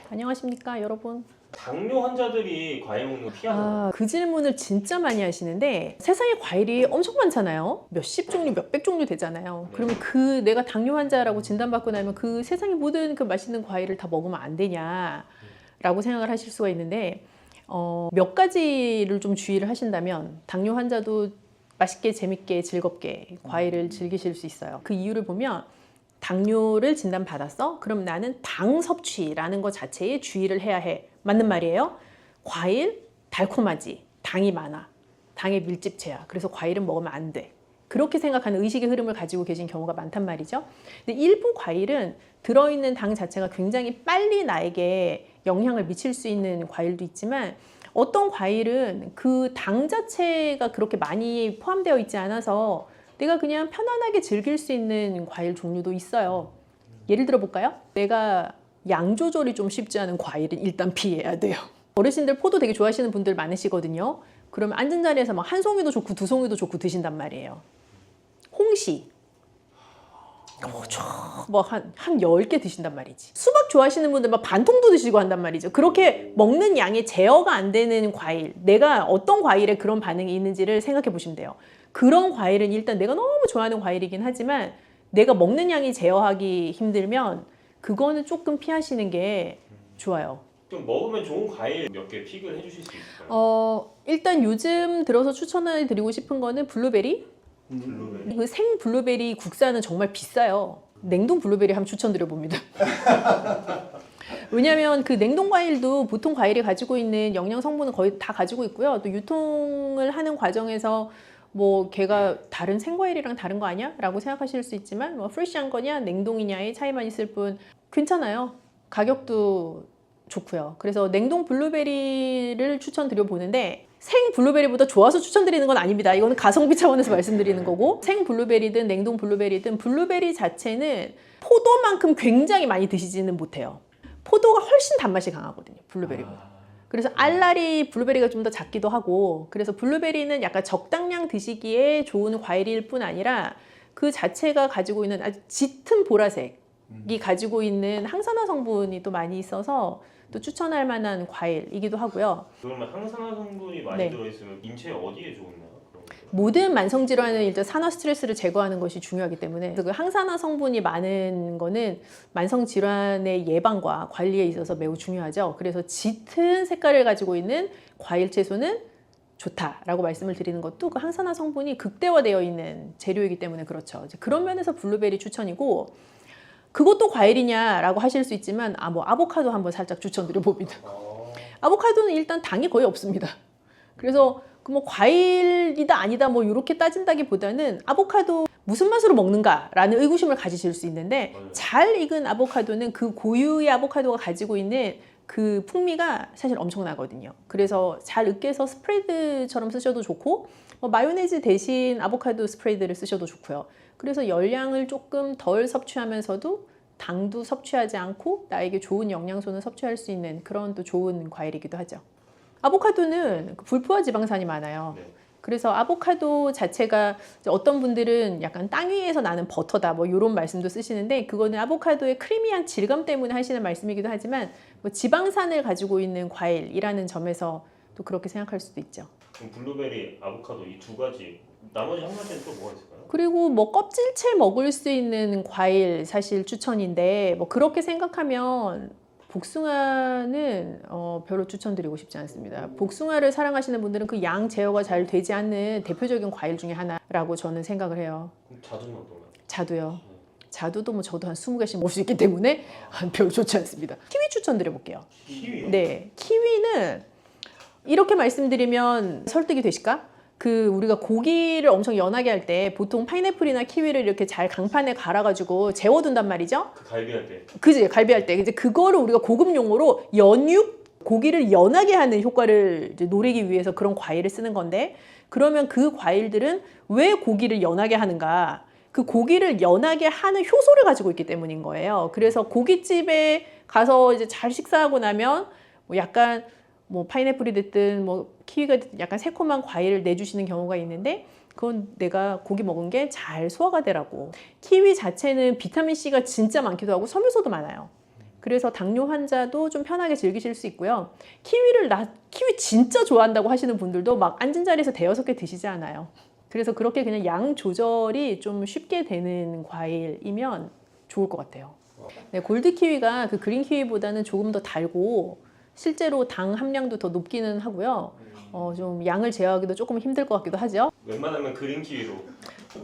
안녕하십니까 여러분. 당뇨 환자들이 과일 먹는 거 피하는 그 질문을 진짜 많이 하시는데 세상에 과일이 엄청 많잖아요. 몇십 종류, 몇백 종류 되잖아요. 그러면 그 내가 당뇨 환자라고 진단받고 나면 그 세상의 모든 그 맛있는 과일을 다 먹으면 안 되냐라고 생각을 하실 수가 있는데 몇 가지를 좀 주의를 하신다면 당뇨 환자도 맛있게 재밌게 즐겁게 과일을 즐기실 수 있어요. 그 이유를 보면 당뇨를 진단받았어? 그럼 나는 당 섭취라는 것 자체에 주의를 해야 해. 맞는 말이에요. 과일, 달콤하지. 당이 많아. 당의 밀집체야. 그래서 과일은 먹으면 안 돼. 그렇게 생각하는 의식의 흐름을 가지고 계신 경우가 많단 말이죠. 근데 일부 과일은 들어있는 당 자체가 굉장히 빨리 나에게 영향을 미칠 수 있는 과일도 있지만 어떤 과일은 그 당 자체가 그렇게 많이 포함되어 있지 않아서 내가 그냥 편안하게 즐길 수 있는 과일 종류도 있어요. 예를 들어 볼까요? 내가 양 조절이 좀 쉽지 않은 과일은 일단 피해야 돼요. 어르신들 포도 되게 좋아하시는 분들 많으시거든요. 그러면 앉은 자리에서 막 한 송이도 좋고 두 송이도 좋고 드신단 말이에요. 홍시 뭐 한 10개 드신단 말이지. 수박 좋아하시는 분들 막 반통도 드시고 한단 말이죠. 그렇게 먹는 양이 제어가 안 되는 과일, 내가 어떤 과일에 그런 반응이 있는지를 생각해 보시면 돼요. 그런 과일은 일단 내가 너무 좋아하는 과일이긴 하지만 내가 먹는 양이 제어하기 힘들면 그거는 조금 피하시는 게 좋아요. 좀 먹으면 좋은 과일 몇 개 픽을 해주실 수 있을까요? 일단 요즘 들어서 추천해 드리고 싶은 거는 블루베리. 블루베리. 그 생 블루베리 국산은 정말 비싸요. 냉동 블루베리 한번 추천드려 봅니다. 왜냐하면 그 냉동 과일도 보통 과일이 가지고 있는 영양 성분은 거의 다 가지고 있고요. 또 유통을 하는 과정에서 뭐 걔가 다른 생과일이랑 다른 거 아니야? 라고 생각하실 수 있지만 뭐 프레시한 거냐 냉동이냐의 차이만 있을 뿐 괜찮아요. 가격도 좋고요. 그래서 냉동 블루베리를 추천드려 보는데 생 블루베리보다 좋아서 추천드리는 건 아닙니다. 이거는 가성비 차원에서 말씀드리는 거고 생 블루베리든 냉동 블루베리든 블루베리 자체는 포도만큼 굉장히 많이 드시지는 못해요. 포도가 훨씬 단맛이 강하거든요. 블루베리보다. 그래서 알알이 블루베리가 좀 더 작기도 하고 그래서 블루베리는 약간 적당량 드시기에 좋은 과일일 뿐 아니라 그 자체가 가지고 있는 아주 짙은 보라색이 가지고 있는 항산화 성분이 또 많이 있어서 또 추천할 만한 과일이기도 하고요. 그러면 항산화 성분이 많이 네. 들어있으면 인체 어디에 좋나요? 그런 게? 모든 만성 질환은 일단 산화 스트레스를 제거하는 것이 중요하기 때문에 그 항산화 성분이 많은 거는 만성 질환의 예방과 관리에 있어서 매우 중요하죠. 그래서 짙은 색깔을 가지고 있는 과일 채소는 좋다라고 말씀을 드리는 것도 그 항산화 성분이 극대화되어 있는 재료이기 때문에 그렇죠. 이제 그런 면에서 블루베리 추천이고, 그것도 과일이냐라고 하실 수 있지만 뭐 아보카도 한번 살짝 추천드려 봅니다. 아보카도는 일단 당이 거의 없습니다. 그래서 그 뭐 과일이다 아니다 뭐 이렇게 따진다기보다는 아보카도 무슨 맛으로 먹는가라는 의구심을 가지실 수 있는데, 잘 익은 아보카도는 그 고유의 아보카도가 가지고 있는 그 풍미가 사실 엄청나거든요. 그래서 잘 으깨서 스프레드처럼 쓰셔도 좋고, 마요네즈 대신 아보카도 스프레드를 쓰셔도 좋고요. 그래서 열량을 조금 덜 섭취하면서도 당도 섭취하지 않고 나에게 좋은 영양소는 섭취할 수 있는 그런 또 좋은 과일이기도 하죠. 아보카도는 불포화 지방산이 많아요. 네. 그래서 아보카도 자체가 어떤 분들은 약간 땅 위에서 나는 버터다 뭐 이런 말씀도 쓰시는데, 그거는 아보카도의 크리미한 질감 때문에 하시는 말씀이기도 하지만 뭐 지방산을 가지고 있는 과일이라는 점에서 또 그렇게 생각할 수도 있죠. 그럼 블루베리, 아보카도 이 두 가지, 나머지 한 가지는 또 뭐가 있을까요? 그리고 뭐 껍질채 먹을 수 있는 과일 사실 추천인데, 뭐 그렇게 생각하면 복숭아는 별로 추천드리고 싶지 않습니다. 복숭아를 사랑하시는 분들은 그 양 제어가 잘 되지 않는 대표적인 과일 중에 하나라고 저는 생각을 해요. 그럼 자두는 어떤가요? 자두요. 자두도 뭐 저도 한 20개씩 먹을 수 있기 때문에 별로 좋지 않습니다. 키위 추천드려 볼게요. 키위요? 네, 키위는 이렇게 말씀드리면 설득이 되실까? 그 우리가 고기를 엄청 연하게 할 때 보통 파인애플이나 키위를 이렇게 잘 강판에 갈아가지고 재워둔단 말이죠. 그 갈비할 때. 그지, 갈비할 때. 이제 그거를 우리가 고급 용어로 연육, 고기를 연하게 하는 효과를 이제 노리기 위해서 그런 과일을 쓰는 건데, 그러면 그 과일들은 왜 고기를 연하게 하는가? 그 고기를 연하게 하는 효소를 가지고 있기 때문인 거예요. 그래서 고깃집에 가서 이제 잘 식사하고 나면 뭐 약간 뭐 파인애플이 됐든 뭐 키위가 됐든 약간 새콤한 과일을 내주시는 경우가 있는데, 그건 내가 고기 먹은 게 잘 소화가 되라고. 키위 자체는 비타민C가 진짜 많기도 하고 섬유소도 많아요. 그래서 당뇨 환자도 좀 편하게 즐기실 수 있고요. 키위 진짜 좋아한다고 하시는 분들도 막 앉은 자리에서 5-6개 드시지 않아요. 그래서 그렇게 그냥 양 조절이 좀 쉽게 되는 과일이면 좋을 것 같아요. 네, 골드 키위가 그 그린 키위보다는 조금 더 달고 실제로 당 함량도 더 높기는 하고요. 좀 양을 제어하기도 조금 힘들 것 같기도 하죠. 웬만하면 그린 키위로.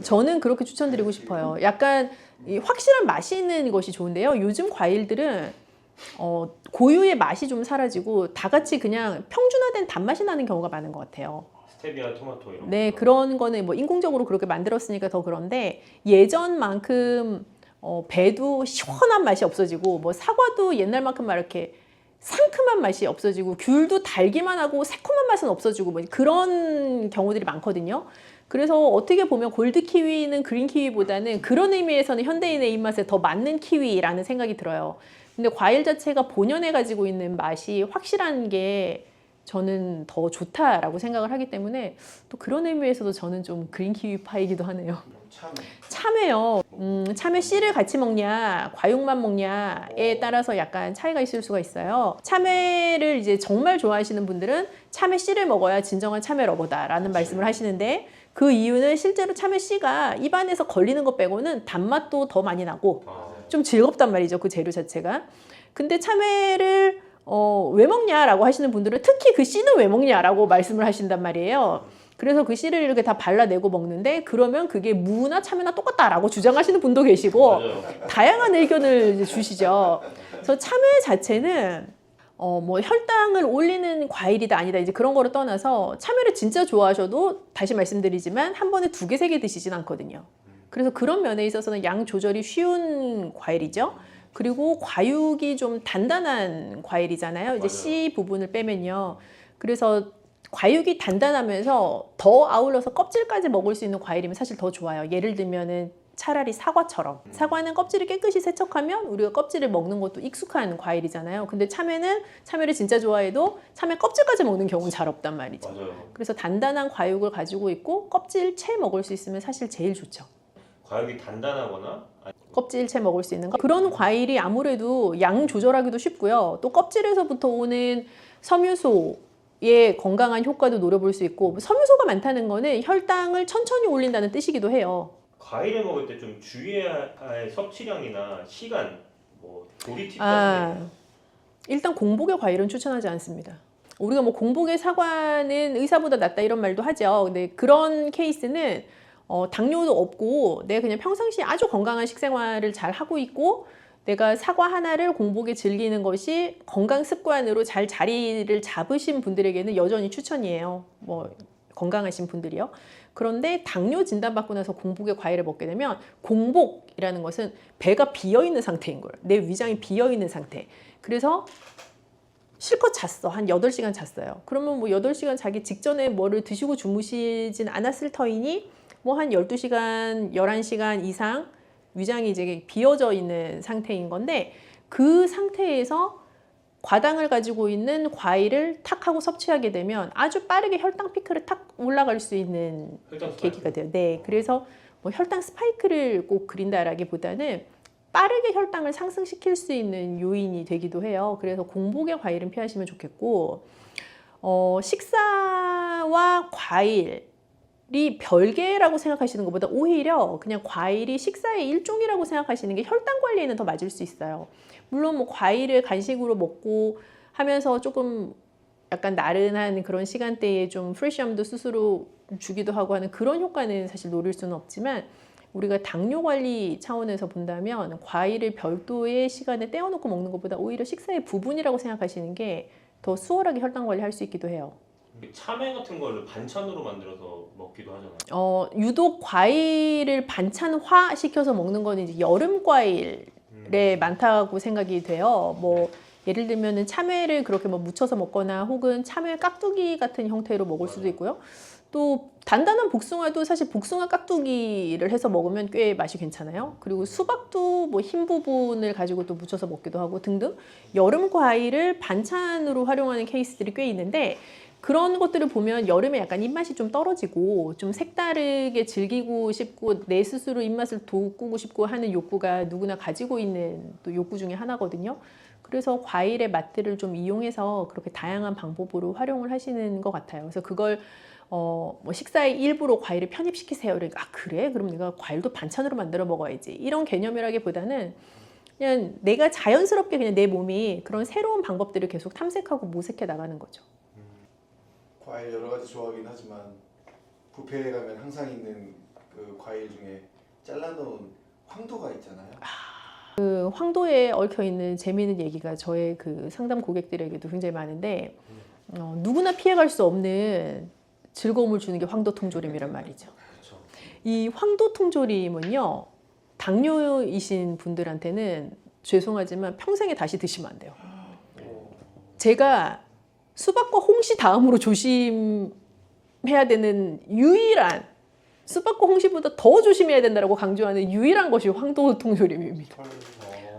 저는 그렇게 추천드리고 싶어요. 약간 이 확실한 맛이 있는 것이 좋은데요. 요즘 과일들은 고유의 맛이 좀 사라지고 다 같이 그냥 평준화된 단맛이 나는 경우가 많은 것 같아요. 스테비아, 토마토 이런 네, 거. 그런 거는 뭐 인공적으로 그렇게 만들었으니까 더 그런데, 예전만큼 배도 시원한 맛이 없어지고, 뭐 사과도 옛날만큼 막 이렇게 상큼한 맛이 없어지고, 귤도 달기만 하고 새콤한 맛은 없어지고, 뭐 그런 경우들이 많거든요. 그래서 어떻게 보면 골드 키위는 그린 키위보다는 그런 의미에서는 현대인의 입맛에 더 맞는 키위라는 생각이 들어요. 근데 과일 자체가 본연에 가지고 있는 맛이 확실한 게 저는 더 좋다라고 생각을 하기 때문에, 또 그런 의미에서도 저는 좀 그린 키위 파이기도 하네요. 참외요. 참외 씨를 같이 먹냐, 과육만 먹냐에 따라서 약간 차이가 있을 수가 있어요. 참외를 이제 정말 좋아하시는 분들은 참외 씨를 먹어야 진정한 참외 러버다라는 말씀을 하시는데, 그 이유는 실제로 참외 씨가 입안에서 걸리는 것 빼고는 단맛도 더 많이 나고 좀 즐겁단 말이죠, 그 재료 자체가. 근데 참외를 왜 먹냐라고 하시는 분들은 특히 그 씨는 왜 먹냐라고 말씀을 하신단 말이에요. 그래서 그 씨를 이렇게 다 발라내고 먹는데, 그러면 그게 무나 참외나 똑같다라고 주장하시는 분도 계시고, 맞아요. 다양한 의견을 이제 주시죠. 그래서 참외 자체는 뭐 혈당을 올리는 과일이다 아니다 이제 그런 거를 떠나서, 참외를 진짜 좋아하셔도 다시 말씀드리지만 한 번에 2개, 3개 드시진 않거든요. 그래서 그런 면에 있어서는 양 조절이 쉬운 과일이죠. 그리고 과육이 좀 단단한 과일이잖아요. 이제 맞아요. 씨 부분을 빼면요. 그래서 과육이 단단하면서 더 아울러서 껍질까지 먹을 수 있는 과일이면 사실 더 좋아요. 예를 들면은 차라리 사과처럼. 사과는 껍질을 깨끗이 세척하면 우리가 껍질을 먹는 것도 익숙한 과일이잖아요. 근데 참외는 참외를 진짜 좋아해도 참외 껍질까지 먹는 경우는 잘 없단 말이죠. 맞아요. 그래서 단단한 과육을 가지고 있고 껍질채 먹을 수 있으면 사실 제일 좋죠. 과육이 단단하거나 껍질채 먹을 수 있는 거. 그런 과일이 아무래도 양 조절하기도 쉽고요. 또 껍질에서부터 오는 섬유소 의 건강한 효과도 노려볼 수 있고 섬유소가 많다는 거는 혈당을 천천히 올린다는 뜻이기도 해요. 과일을 먹을 때 좀 주의해야 할 섭취량이나 시간, 뭐 조리 팁 같은 게 아, 있나요? 일단 공복의 과일은 추천하지 않습니다. 우리가 뭐 공복의 사과는 의사보다 낫다 이런 말도 하죠. 근데 그런 케이스는 당뇨도 없고 내가 그냥 평상시에 아주 건강한 식생활을 잘 하고 있고 내가 사과 하나를 공복에 즐기는 것이 건강 습관으로 잘 자리를 잡으신 분들에게는 여전히 추천이에요. 뭐 건강하신 분들이요. 그런데 당뇨 진단받고 나서 공복에 과일을 먹게 되면 공복이라는 것은 배가 비어있는 상태인 거예요. 내 위장이 비어있는 상태. 그래서 실컷 잤어. 한 8시간 잤어요. 그러면 뭐 8시간 자기 직전에 뭐를 드시고 주무시진 않았을 터이니 뭐 한 12시간, 11시간 이상 위장이 이제 비어져 있는 상태인 건데 그 상태에서 과당을 가지고 있는 과일을 탁 하고 섭취하게 되면 아주 빠르게 혈당 피크를 탁 올라갈 수 있는 혈당 계기가 스파이크. 돼요. 네, 그래서 뭐 혈당 스파이크를 꼭 그린다라기보다는 빠르게 혈당을 상승시킬 수 있는 요인이 되기도 해요. 그래서 공복의 과일은 피하시면 좋겠고 식사와 과일이 별개라고 생각하시는 것보다 오히려 그냥 과일이 식사의 일종이라고 생각하시는 게 혈당 관리에는 더 맞을 수 있어요. 물론 뭐 과일을 간식으로 먹고 하면서 조금 약간 나른한 그런 시간대에 좀 프레시함도 스스로 주기도 하고 하는 그런 효과는 사실 노릴 수는 없지만 우리가 당뇨 관리 차원에서 본다면 과일을 별도의 시간에 떼어놓고 먹는 것보다 오히려 식사의 부분이라고 생각하시는 게 더 수월하게 혈당 관리할 수 있기도 해요. 참외 같은 거를 반찬으로 만들어서 먹기도 하잖아요. 유독 과일을 반찬화 시켜서 먹는 거는 이제 여름 과일에 많다고 생각이 돼요. 뭐 예를 들면은 참외를 그렇게 뭐 무쳐서 먹거나 혹은 참외 깍두기 같은 형태로 먹을 수도 있고요. 또 단단한 복숭아도 사실 복숭아 깍두기를 해서 먹으면 꽤 맛이 괜찮아요. 그리고 수박도 뭐 흰 부분을 가지고 또 무쳐서 먹기도 하고 등등 여름 과일을 반찬으로 활용하는 케이스들이 꽤 있는데 그런 것들을 보면 여름에 약간 입맛이 좀 떨어지고 좀 색다르게 즐기고 싶고 내 스스로 입맛을 돋구고 싶고 하는 욕구가 누구나 가지고 있는 또 욕구 중에 하나거든요. 그래서 과일의 맛들을 좀 이용해서 그렇게 다양한 방법으로 활용을 하시는 것 같아요. 그래서 그걸 뭐 식사의 일부로 과일을 편입시키세요. 그러니까 아 그래? 그럼 내가 과일도 반찬으로 만들어 먹어야지. 이런 개념이라기보다는 그냥 내가 자연스럽게 그냥 내 몸이 그런 새로운 방법들을 계속 탐색하고 모색해 나가는 거죠. 과일 여러 가지 좋아하긴 하지만 뷔페에 가면 항상 있는 그 과일 중에 잘라놓은 황도가 있잖아요. 그 황도에 얽혀 있는 재미있는 얘기가 저의 그 상담 고객들에게도 굉장히 많은데 누구나 피해갈 수 없는 즐거움을 주는 게 황도 통조림이란 말이죠. 그렇죠. 이 황도 통조림은요 당뇨이신 분들한테는 죄송하지만 평생에 다시 드시면 안 돼요. 제가 수박과 홍시 다음으로 조심해야 되는 유일한 수박과 홍시보다 더 조심해야 된다고 강조하는 유일한 것이 황도 통조림입니다.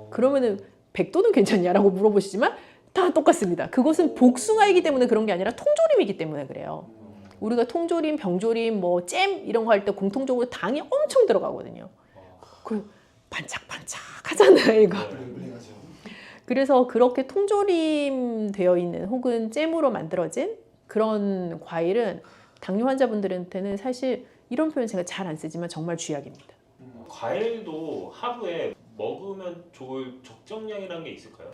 그러면은 백도는 괜찮냐라고 물어보시지만 다 똑같습니다. 그것은 복숭아이기 때문에 그런 게 아니라 통조림이기 때문에 그래요. 우리가 통조림, 병조림, 뭐 잼 이런 거 할 때 공통적으로 당이 엄청 들어가거든요. 그 반짝반짝 하잖아요, 이거. 블링블링하죠. 그래서 그렇게 통조림 되어 있는 혹은 잼으로 만들어진 그런 과일은 당뇨 환자분들한테는 사실 이런 표현 제가 잘 안 쓰지만 정말 쥐약입니다. 과일도 하루에 먹으면 좋을 적정량이라는 게 있을까요?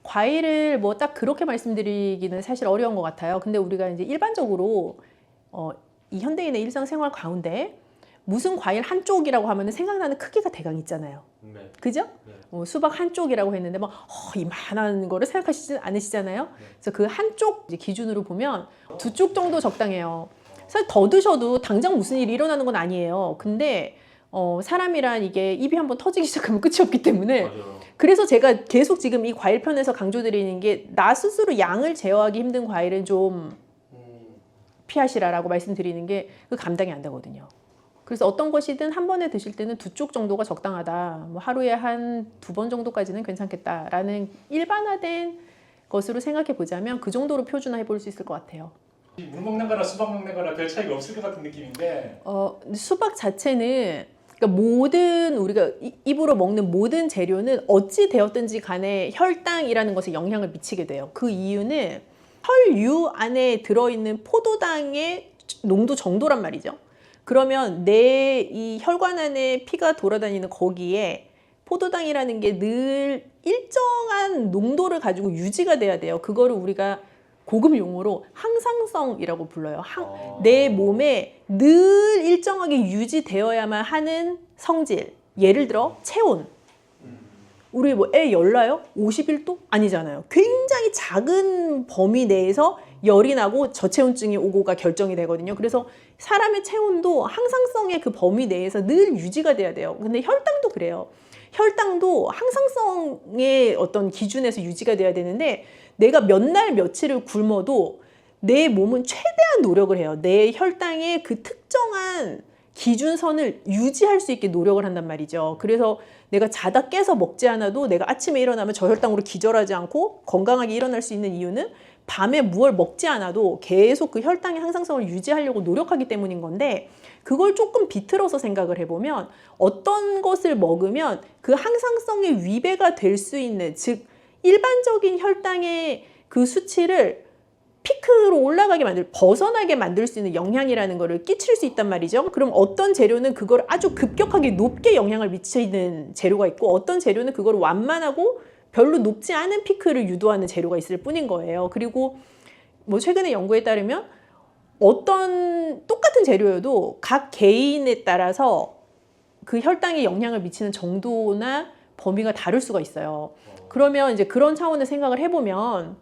과일을 뭐 딱 그렇게 말씀드리기는 사실 어려운 것 같아요. 근데 우리가 이제 일반적으로 이 현대인의 일상생활 가운데 무슨 과일 한쪽이라고 하면 생각나는 크기가 대강 있잖아요. 네. 그죠? 네. 수박 한쪽이라고 했는데 막 이만한 거를 생각하시지 않으시잖아요. 그래서 그 한쪽 이제 기준으로 보면 2쪽 정도 적당해요. 사실 더 드셔도 당장 무슨 일이 일어나는 건 아니에요. 근데 사람이란 이게 입이 한번 터지기 시작하면 끝이 없기 때문에 맞아요. 그래서 제가 계속 지금 이 과일 편에서 강조드리는 게 나 스스로 양을 제어하기 힘든 과일은 좀 피하시라라고 말씀드리는 게 그 감당이 안 되거든요. 그래서 어떤 것이든 한 번에 드실 때는 2쪽 정도가 적당하다. 뭐 하루에 한 2번 정도까지는 괜찮겠다라는 일반화된 것으로 생각해 보자면 그 정도로 표준화해 볼 수 있을 것 같아요. 물 먹는 거나 수박 먹는 거나 별 차이가 없을 것 같은 느낌인데 수박 자체는 그러니까 모든 우리가 입으로 먹는 모든 재료는 어찌 되었든지 간에 혈당이라는 것에 영향을 미치게 돼요. 그 이유는 혈유 안에 들어있는 포도당의 농도 정도란 말이죠. 그러면 내 이 혈관 안에 피가 돌아다니는 거기에 포도당이라는 게 늘 일정한 농도를 가지고 유지가 돼야 돼요. 그거를 우리가 고급 용어로 항상성이라고 불러요. 내 몸에 늘 일정하게 유지되어야만 하는 성질. 예를 들어 체온. 우리 뭐 애 열나요? 51도? 아니잖아요. 굉장히 작은 범위 내에서 열이 나고 저체온증이 오고가 결정이 되거든요. 그래서 사람의 체온도 항상성의 그 범위 내에서 늘 유지가 돼야 돼요. 근데 혈당도 그래요. 혈당도 항상성의 어떤 기준에서 유지가 돼야 되는데 내가 몇 날 며칠을 굶어도 내 몸은 최대한 노력을 해요. 내 혈당의 그 특정한 기준선을 유지할 수 있게 노력을 한단 말이죠. 그래서 내가 자다 깨서 먹지 않아도 내가 아침에 일어나면 저혈당으로 기절하지 않고 건강하게 일어날 수 있는 이유는 밤에 무얼 먹지 않아도 계속 그 혈당의 항상성을 유지하려고 노력하기 때문인 건데 그걸 조금 비틀어서 생각을 해보면 어떤 것을 먹으면 그 항상성의 위배가 될 수 있는, 즉 일반적인 혈당의 그 수치를 피크로 올라가게 벗어나게 만들 수 있는 영향이라는 거를 끼칠 수 있단 말이죠. 그럼 어떤 재료는 그걸 아주 급격하게 높게 영향을 미치는 재료가 있고 어떤 재료는 그걸 완만하고 별로 높지 않은 피크를 유도하는 재료가 있을 뿐인 거예요. 그리고 뭐 최근에 연구에 따르면 어떤 똑같은 재료여도 각 개인에 따라서 그 혈당에 영향을 미치는 정도나 범위가 다를 수가 있어요. 그러면 이제 그런 차원의 생각을 해보면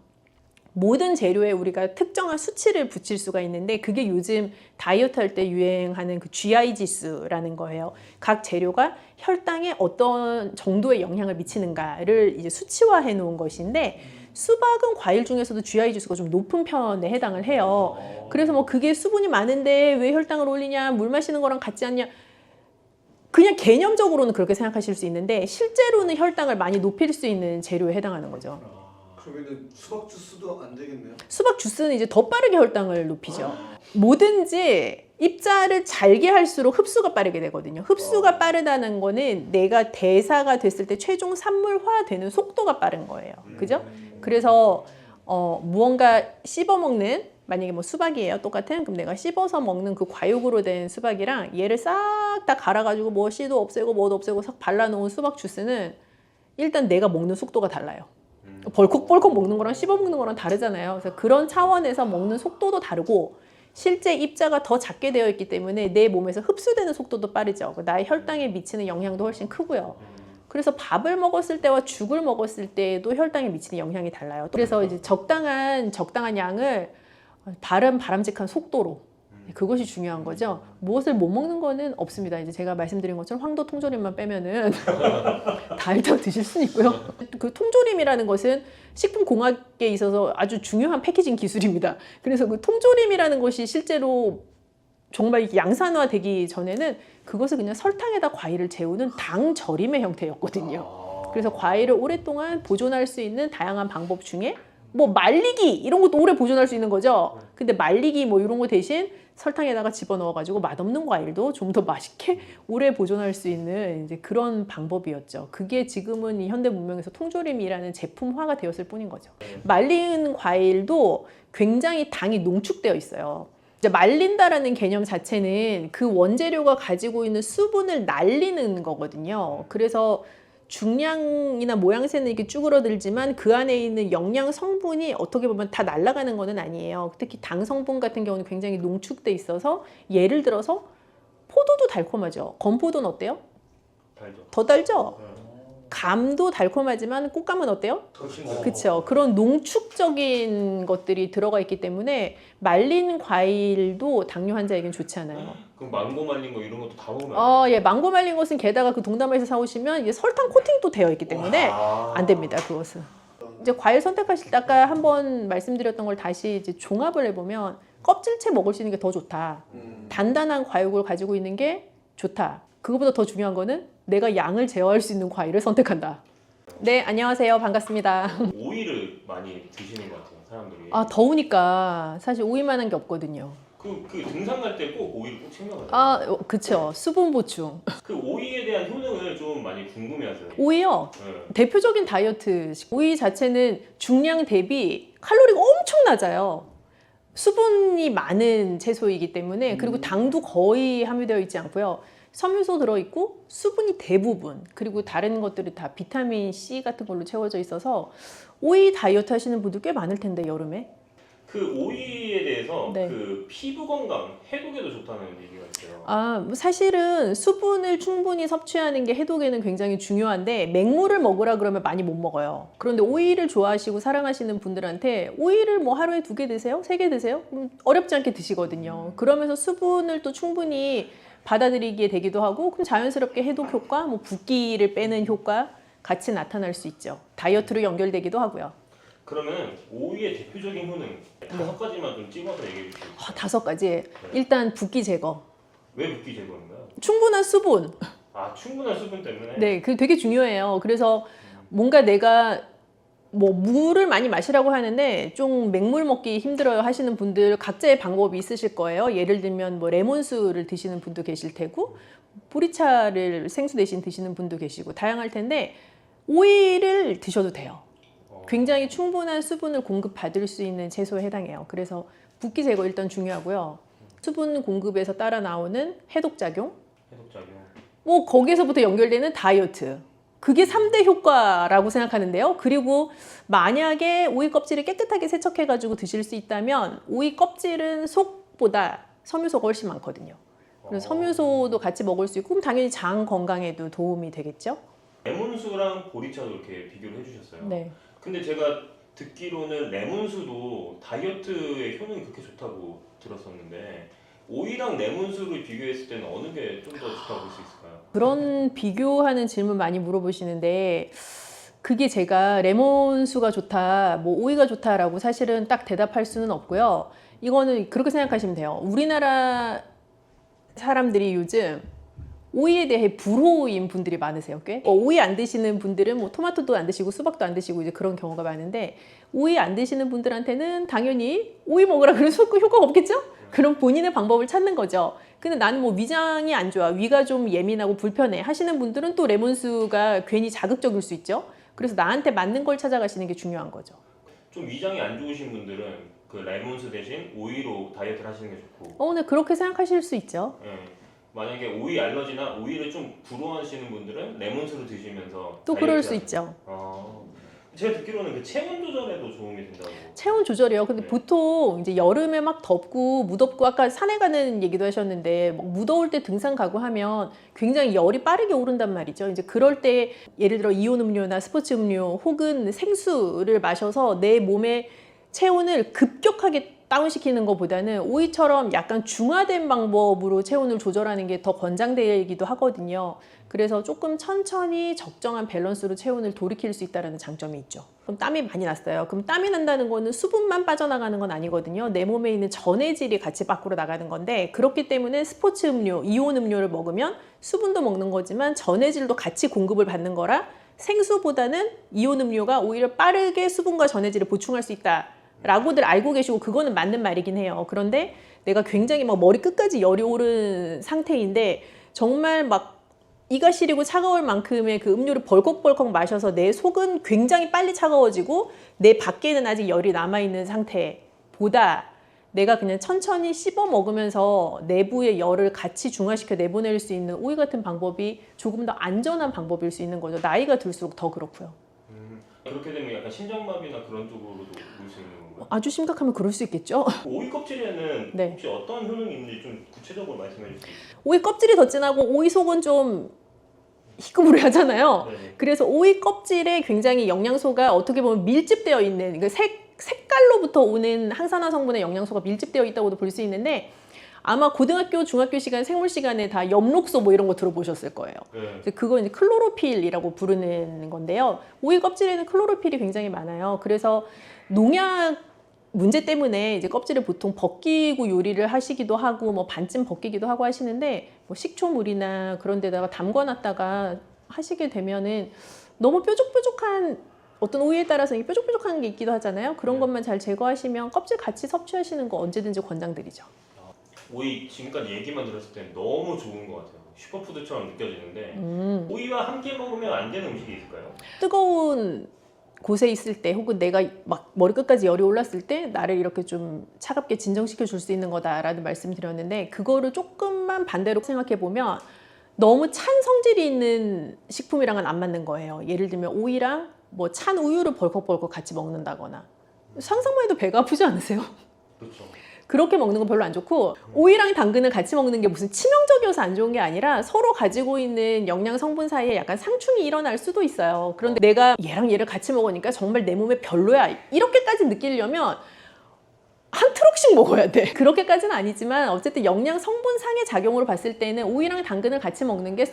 모든 재료에 우리가 특정한 수치를 붙일 수가 있는데 그게 요즘 다이어트 할 때 유행하는 그 GI 지수라는 거예요. 각 재료가 혈당에 어떤 정도의 영향을 미치는가를 이제 수치화해 놓은 것인데 수박은 과일 중에서도 GI 지수가 좀 높은 편에 해당을 해요. 그래서 뭐 그게 수분이 많은데 왜 혈당을 올리냐, 물 마시는 거랑 같지 않냐, 그냥 개념적으로는 그렇게 생각하실 수 있는데 실제로는 혈당을 많이 높일 수 있는 재료에 해당하는 거죠. 그러면은 수박 주스도 안 되겠네요. 수박 주스는 이제 더 빠르게 혈당을 높이죠. 뭐든지 입자를 잘게 할수록 흡수가 빠르게 되거든요. 흡수가 빠르다는 거는 내가 대사가 됐을 때 최종 산물화되는 속도가 빠른 거예요. 그죠? 그래서 무언가 씹어먹는, 만약에 뭐 수박이에요. 똑같은. 그럼 내가 씹어서 먹는 그 과육으로 된 수박이랑 얘를 싹 다 갈아가지고 뭐 씨도 없애고 뭐도 없애고 싹 발라놓은 수박 주스는 일단 내가 먹는 속도가 달라요. 벌컥벌컥 먹는 거랑 씹어 먹는 거랑 다르잖아요. 그래서 그런 차원에서 먹는 속도도 다르고 실제 입자가 더 작게 되어 있기 때문에 내 몸에서 흡수되는 속도도 빠르죠. 나의 혈당에 미치는 영향도 훨씬 크고요. 그래서 밥을 먹었을 때와 죽을 먹었을 때도 혈당에 미치는 영향이 달라요. 그래서 이제 적당한 양을 바람직한 속도로, 그것이 중요한 거죠. 무엇을 못 먹는 거는 없습니다. 이제 제가 말씀드린 것처럼 황도 통조림만 빼면은 다 일단 드실 수는 있고요. 그 통조림이라는 것은 식품공학에 있어서 아주 중요한 패키징 기술입니다. 그래서 그 통조림이라는 것이 실제로 정말 양산화되기 전에는 그것을 그냥 설탕에다 과일을 재우는 당 절임의 형태였거든요. 그래서 과일을 오랫동안 보존할 수 있는 다양한 방법 중에 뭐 말리기 이런 것도 오래 보존할 수 있는 거죠. 근데 말리기 뭐 이런 거 대신 설탕에다가 집어넣어가지고 맛없는 과일도 좀 더 맛있게 오래 보존할 수 있는 이제 그런 방법이었죠. 그게 지금은 이 현대 문명에서 통조림이라는 제품화가 되었을 뿐인 거죠. 말린 과일도 굉장히 당이 농축되어 있어요. 이제 말린다라는 개념 자체는 그 원재료가 가지고 있는 수분을 날리는 거거든요. 그래서 중량이나 모양새는 이렇게 쭈그러들지만 그 안에 있는 영양 성분이 어떻게 보면 다 날아가는 거는 아니에요. 특히 당 성분 같은 경우는 굉장히 농축돼 있어서 예를 들어서 포도도 달콤하죠. 건포도는 어때요? 달죠. 더 달죠? 감도 달콤하지만 꽃감은 어때요? 그렇죠. 그런 농축적인 것들이 들어가 있기 때문에 말린 과일도 당뇨 환자에겐 좋지 않아요. 그럼 망고 말린 거 이런 것도 다 먹으면 안 돼요? 예, 망고 말린 것은 게다가 그 동남아에서 사오시면 이제 설탕 코팅도 되어 있기 때문에 안 됩니다. 그것은. 이제 과일 선택하실 때 아까 한번 말씀드렸던 걸 다시 이제 종합을 해보면 껍질째 먹을 수 있는 게 더 좋다. 단단한 과육을 가지고 있는 게 좋다. 그거보다 더 중요한 거는 내가 양을 제어할 수 있는 과일을 선택한다. 네, 안녕하세요. 반갑습니다. 오이를 많이 드시는 것 같아요, 사람들이. 더우니까 사실 오이만한 게 없거든요. 그 등산 갈 때 꼭 오이를 꼭 챙겨가요. 아, 그쵸. 수분 보충. 그 오이에 대한 효능을 좀 많이 궁금해하세요. 오이요. 네. 대표적인 다이어트. 오이 자체는 중량 대비 칼로리가 엄청 낮아요. 수분이 많은 채소이기 때문에 그리고 당도 거의 함유되어 있지 않고요. 섬유소 들어있고 수분이 대부분 그리고 다른 것들이 다 비타민 C 같은 걸로 채워져 있어서 오이 다이어트 하시는 분들 꽤 많을 텐데 여름에. 그 오이에 대해서 네. 그 피부 건강, 해독에도 좋다는 얘기가 있어요. 아, 사실은 수분을 충분히 섭취하는 게 해독에는 굉장히 중요한데 맹물을 먹으라 그러면 많이 못 먹어요. 그런데 오이를 좋아하시고 사랑하시는 분들한테 오이를 뭐 하루에 2개 드세요? 3개 드세요? 어렵지 않게 드시거든요. 그러면서 수분을 또 충분히 받아들이게 되기도 하고 그럼 자연스럽게 해독 효과, 뭐 붓기를 빼는 효과 같이 나타날 수 있죠. 다이어트로 연결되기도 하고요. 그러면 오이의 대표적인 효능 5가지만 좀 찍어서 얘기해 주세요. 5가지. 일단 붓기 제거. 왜 붓기 제거인가요? 충분한 수분. 아, 충분한 수분 때문에. 네, 그게 되게 중요해요. 그래서 뭔가 내가 뭐 물을 많이 마시라고 하는데 좀 맹물 먹기 힘들어요 하시는 분들 각자의 방법이 있으실 거예요. 예를 들면 뭐 레몬수를 드시는 분도 계실 테고 보리차를 생수 대신 드시는 분도 계시고 다양할 텐데 오이를 드셔도 돼요. 굉장히 충분한 수분을 공급받을 수 있는 채소에 해당해요. 그래서 붓기 제거 일단 중요하고요. 수분 공급에서 따라 나오는 해독작용, 해독작용. 뭐 거기에서부터 연결되는 다이어트. 그게 3대 효과라고 생각하는데요. 그리고 만약에 오이 껍질을 깨끗하게 세척해가지고 드실 수 있다면 오이 껍질은 속보다 섬유소가 훨씬 많거든요. 그래서 섬유소도 같이 먹을 수 있고 그럼 당연히 장 건강에도 도움이 되겠죠. 레몬수랑 보리차도 이렇게 비교를 해주셨어요. 네. 근데 제가 듣기로는 레몬수도 다이어트에 효능이 그렇게 좋다고 들었었는데 오이랑 레몬수를 비교했을 때는 어느 게 좀 더 좋다고 볼 수 있을까요? 그런 비교하는 질문 많이 물어보시는데 그게 제가 레몬수가 좋다, 뭐 오이가 좋다라고 사실은 딱 대답할 수는 없고요. 이거는 그렇게 생각하시면 돼요. 우리나라 사람들이 요즘 오이에 대해 불호인 분들이 많으세요, 꽤. 오이 안 드시는 분들은 뭐 토마토도 안 드시고 수박도 안 드시고 이제 그런 경우가 많은데 오이 안 드시는 분들한테는 당연히 오이 먹으라 그래서 효과가 없겠죠? 그럼 본인의 방법을 찾는 거죠. 근데 나는 뭐 위장이 안 좋아, 위가 좀 예민하고 불편해 하시는 분들은 또 레몬수가 괜히 자극적일 수 있죠. 그래서 나한테 맞는 걸 찾아가시는 게 중요한 거죠. 좀 위장이 안 좋으신 분들은 그 레몬수 대신 오이로 다이어트를 하시는 게 좋고 네, 그렇게 생각하실 수 있죠. 예. 만약에 오이 알러지나 오이를 좀 불호하시는 분들은 레몬수를 드시면서 또 그럴 수 다이어트를 있죠. 제가 듣기로는 그 체온 조절에도 도움이 된다고. 체온 조절이요. 근데 네. 보통 이제 여름에 막 덥고 무덥고 아까 산에 가는 얘기도 하셨는데 막 무더울 때 등산 가고 하면 굉장히 열이 빠르게 오른단 말이죠. 이제 그럴 때 예를 들어 이온 음료나 스포츠 음료 혹은 생수를 마셔서 내 몸의 체온을 급격하게 다운시키는 것보다는 오이처럼 약간 중화된 방법으로 체온을 조절하는 게 더 권장되기도 하거든요. 그래서 조금 천천히 적정한 밸런스로 체온을 돌이킬 수 있다는 장점이 있죠. 그럼 땀이 많이 났어요. 그럼 땀이 난다는 거는 수분만 빠져나가는 건 아니거든요. 내 몸에 있는 전해질이 같이 밖으로 나가는 건데 그렇기 때문에 스포츠 음료, 이온 음료를 먹으면 수분도 먹는 거지만 전해질도 같이 공급을 받는 거라 생수보다는 이온 음료가 오히려 빠르게 수분과 전해질을 보충할 수 있다. 라고들 알고 계시고 그거는 맞는 말이긴 해요. 그런데 내가 굉장히 막 머리 끝까지 열이 오른 상태인데 정말 막 이가 시리고 차가울 만큼의 그 음료를 벌컥벌컥 마셔서 내 속은 굉장히 빨리 차가워지고 내 밖에는 아직 열이 남아있는 상태보다 내가 그냥 천천히 씹어 먹으면서 내부의 열을 같이 중화시켜 내보낼 수 있는 오이 같은 방법이 조금 더 안전한 방법일 수 있는 거죠. 나이가 들수록 더 그렇고요. 그렇게 되면 약간 신장마비나 그런 쪽으로도 볼 수 있는 건가요? 아주 심각하면 그럴 수 있겠죠. 오이 껍질에는 네. 혹시 어떤 효능이 있는지 좀 구체적으로 말씀해 주실 수 있어요? 오이 껍질이 더 진하고 오이 속은 좀 희끄무레하잖아요. 네. 그래서 오이 껍질에 굉장히 영양소가 어떻게 보면 밀집되어 있는 그 색깔로부터 오는 항산화 성분의 영양소가 밀집되어 있다고도 볼 수 있는데 아마 고등학교, 중학교 시간, 생물 시간에 다 엽록소 뭐 이런 거 들어보셨을 거예요. 네. 그거 이제 클로로필이라고 부르는 건데요. 오이 껍질에는 클로로필이 굉장히 많아요. 그래서 농약 문제 때문에 이제 껍질을 보통 벗기고 요리를 하시기도 하고 뭐 반쯤 벗기기도 하고 하시는데 뭐 식초물이나 그런 데다가 담궈놨다가 하시게 되면은 너무 뾰족뾰족한 어떤 오이에 따라서 이 뾰족뾰족한 게 있기도 하잖아요. 그런 것만 잘 제거하시면 껍질 같이 섭취하시는 거 언제든지 권장드리죠. 오이 지금까지 얘기만 들었을 때 너무 좋은 것 같아요. 슈퍼푸드처럼 느껴지는데 오이와 함께 먹으면 안 되는 음식이 있을까요? 뜨거운 곳에 있을 때 혹은 내가 막 머리 끝까지 열이 올랐을 때 나를 이렇게 좀 차갑게 진정시켜 줄 수 있는 거다라는 말씀 드렸는데, 그거를 조금만 반대로 생각해 보면 너무 찬 성질이 있는 식품이랑은 안 맞는 거예요. 예를 들면 오이랑 뭐 찬 우유를 벌컥벌컥 같이 먹는다거나, 상상만 해도 배가 아프지 않으세요? 그렇죠. 그렇게 먹는 건 별로 안 좋고, 오이랑 당근을 같이 먹는 게 무슨 치명적이어서 안 좋은 게 아니라 서로 가지고 있는 영양 성분 사이에 약간 상충이 일어날 수도 있어요. 그런데 내가 얘랑 얘를 같이 먹으니까 정말 내 몸에 별로야, 이렇게까지 느끼려면 한 트럭씩 먹어야 돼. 그렇게까지는 아니지만 어쨌든 영양 성분 상의 작용으로 봤을 때는 오이랑 당근을 같이 먹는 게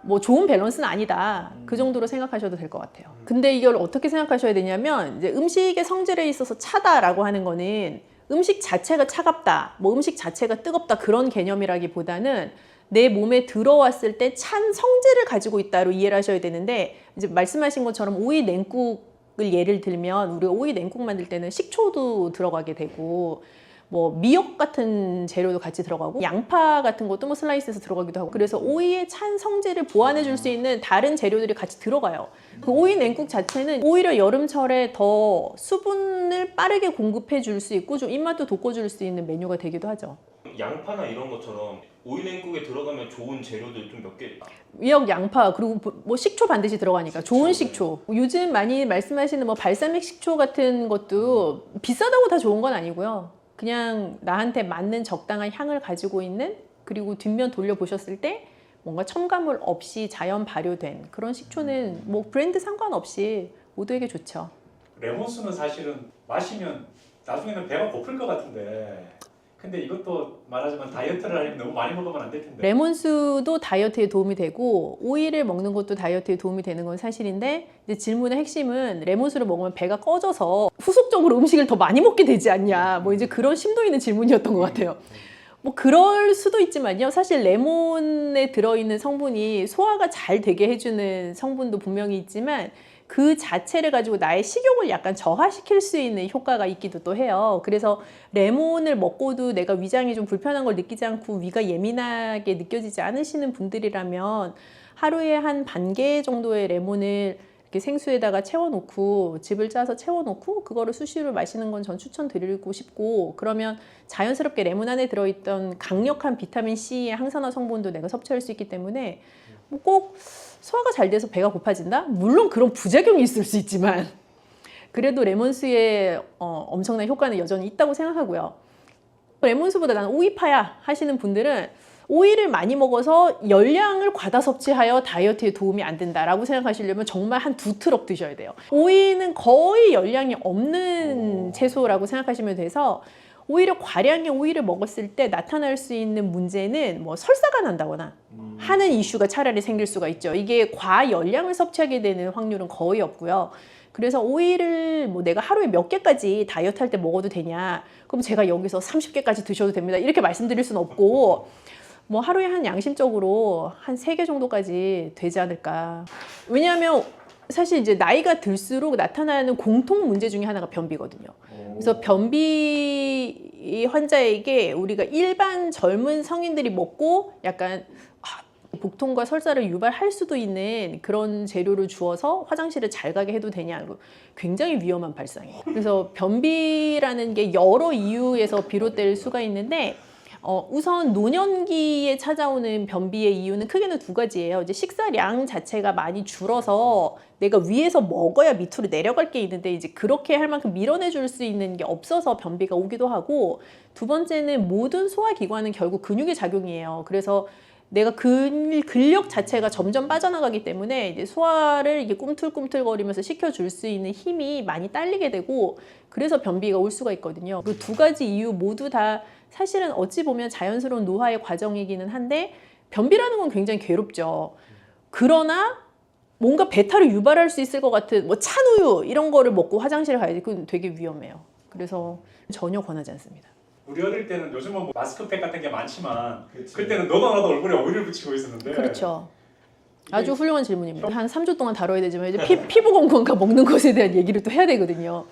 뭐 좋은 밸런스는 아니다. 그 정도로 생각하셔도 될 것 같아요. 근데 이걸 어떻게 생각하셔야 되냐면, 이제 음식의 성질에 있어서 차다라고 하는 거는 음식 자체가 차갑다, 뭐 음식 자체가 뜨겁다, 그런 개념이라기보다는 내 몸에 들어왔을 때 찬 성질을 가지고 있다로 이해를 하셔야 되는데, 이제 말씀하신 것처럼 오이 냉국을 예를 들면 우리가 오이 냉국 만들 때는 식초도 들어가게 되고 뭐 미역 같은 재료도 같이 들어가고 양파 같은 것도 뭐 슬라이스해서 들어가기도 하고, 그래서 오이의 찬 성질을 보완해 줄 수 있는 다른 재료들이 같이 들어가요. 그 오이 냉국 자체는 오히려 여름철에 더 수분을 빠르게 공급해 줄 수 있고 좀 입맛도 돋궈줄 수 있는 메뉴가 되기도 하죠. 양파나 이런 것처럼 오이 냉국에 들어가면 좋은 재료들 좀 몇 개. 미역, 양파, 그리고 뭐 식초 반드시 들어가니까 좋은 식초. 요즘 많이 말씀하시는 뭐 발사믹 식초 같은 것도 비싸다고 다 좋은 건 아니고요. 그냥 나한테 맞는 적당한 향을 가지고 있는, 그리고 뒷면 돌려보셨을 때 뭔가 첨가물 없이 자연 발효된 그런 식초는 뭐 브랜드 상관없이 모두에게 좋죠. 레몬수는 사실은 마시면 나중에는 배가 고플 것 같은데, 근데 이것도 말하자면 다이어트를 하려면 너무 많이 먹으면 안 될 텐데. 레몬수도 다이어트에 도움이 되고 오이를 먹는 것도 다이어트에 도움이 되는 건 사실인데, 이제 질문의 핵심은 레몬수를 먹으면 배가 꺼져서 후속적으로 음식을 더 많이 먹게 되지 않냐, 뭐 이제 그런 심도 있는 질문이었던 것 같아요. 뭐 그럴 수도 있지만요, 사실 레몬에 들어있는 성분이 소화가 잘 되게 해주는 성분도 분명히 있지만 그 자체를 가지고 나의 식욕을 약간 저하시킬 수 있는 효과가 있기도 또 해요. 그래서 레몬을 먹고도 내가 위장이 좀 불편한 걸 느끼지 않고 위가 예민하게 느껴지지 않으시는 분들이라면 하루에 한 반 개 정도의 레몬을 이렇게 생수에다가 채워놓고, 즙을 짜서 채워놓고 그거를 수시로 마시는 건 전 추천드리고 싶고, 그러면 자연스럽게 레몬 안에 들어있던 강력한 비타민 C의 항산화 성분도 내가 섭취할 수 있기 때문에 뭐 꼭 소화가 잘 돼서 배가 고파진다? 물론 그런 부작용이 있을 수 있지만 그래도 레몬수의 엄청난 효과는 여전히 있다고 생각하고요. 레몬수보다 나는 오이파야 하시는 분들은 오이를 많이 먹어서 열량을 과다 섭취하여 다이어트에 도움이 안 된다라고 생각하시려면 정말 한 2트럭 드셔야 돼요. 오이는 거의 열량이 없는 채소라고 생각하시면 돼서, 오히려 과량의 오이를 먹었을 때 나타날 수 있는 문제는 뭐 설사가 난다거나 하는 이슈가 차라리 생길 수가 있죠. 이게 과열량을 섭취하게 되는 확률은 거의 없고요. 그래서 오이를 뭐 내가 하루에 몇 개까지 다이어트 할 때 먹어도 되냐, 그럼 제가 여기서 30개까지 드셔도 됩니다, 이렇게 말씀드릴 수는 없고, 뭐 하루에 한 양심적으로 한 3개 정도까지 되지 않을까. 왜냐하면 사실 이제 나이가 들수록 나타나는 공통 문제 중에 하나가 변비거든요. 그래서 변비 환자에게 우리가 일반 젊은 성인들이 먹고 약간 복통과 설사를 유발할 수도 있는 그런 재료를 주어서 화장실을 잘 가게 해도 되냐, 굉장히 위험한 발상이에요. 그래서 변비라는 게 여러 이유에서 비롯될 수가 있는데, 우선 노년기에 찾아오는 변비의 이유는 크게는 2가지예요. 이제 식사량 자체가 많이 줄어서 내가 위에서 먹어야 밑으로 내려갈 게 있는데 이제 그렇게 할 만큼 밀어내 줄 수 있는 게 없어서 변비가 오기도 하고, 2번째는 모든 소화기관은 결국 근육의 작용이에요. 그래서 내가 근력 자체가 점점 빠져나가기 때문에 이제 소화를 이게 꿈틀꿈틀거리면서 시켜줄 수 있는 힘이 많이 딸리게 되고, 그래서 변비가 올 수가 있거든요. 그 2가지 이유 모두 다 사실은 어찌 보면 자연스러운 노화의 과정이기는 한데, 변비라는 건 굉장히 괴롭죠. 그러나 뭔가 배탈을 유발할 수 있을 것 같은 뭐 찬우유 이런 거를 먹고 화장실에 가야지, 그건 되게 위험해요. 그래서 전혀 권하지 않습니다. 우리 어릴 때는 요즘은 뭐 마스크팩 같은 게 많지만 그치. 그때는 너도 나도 얼굴에 오일을 붙이고 있었는데. 그렇죠. 아주 훌륭한 질문입니다. 한 3주 동안 다뤄야 되지만 이제 피부 건강과 먹는 것에 대한 얘기를 또 해야 되거든요.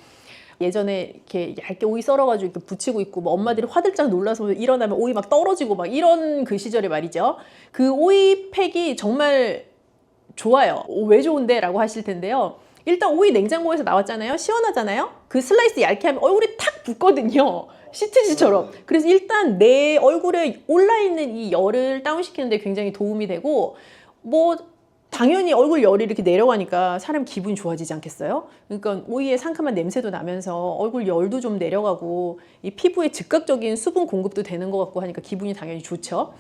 예전에 이렇게 얇게 오이 썰어가지고 이렇게 붙이고 있고 뭐 엄마들이 화들짝 놀라서 일어나면 오이 막 떨어지고 막 이런 그 시절에 말이죠. 그 오이 팩이 정말 좋아요. 왜 좋은데? 라고 하실 텐데요. 일단 오이 냉장고에서 나왔잖아요. 시원하잖아요. 그 슬라이스 얇게 하면 얼굴에 탁 붙거든요. 시트지처럼. 그래서 일단 내 얼굴에 올라있는 이 열을 다운시키는 데 굉장히 도움이 되고 뭐 당연히 얼굴 열이 이렇게 내려가니까 사람 기분이 좋아지지 않겠어요? 그러니까 오이의 상큼한 냄새도 나면서 얼굴 열도 좀 내려가고 이 피부에 즉각적인 수분 공급도 되는 것 같고 하니까 기분이 당연히 좋죠.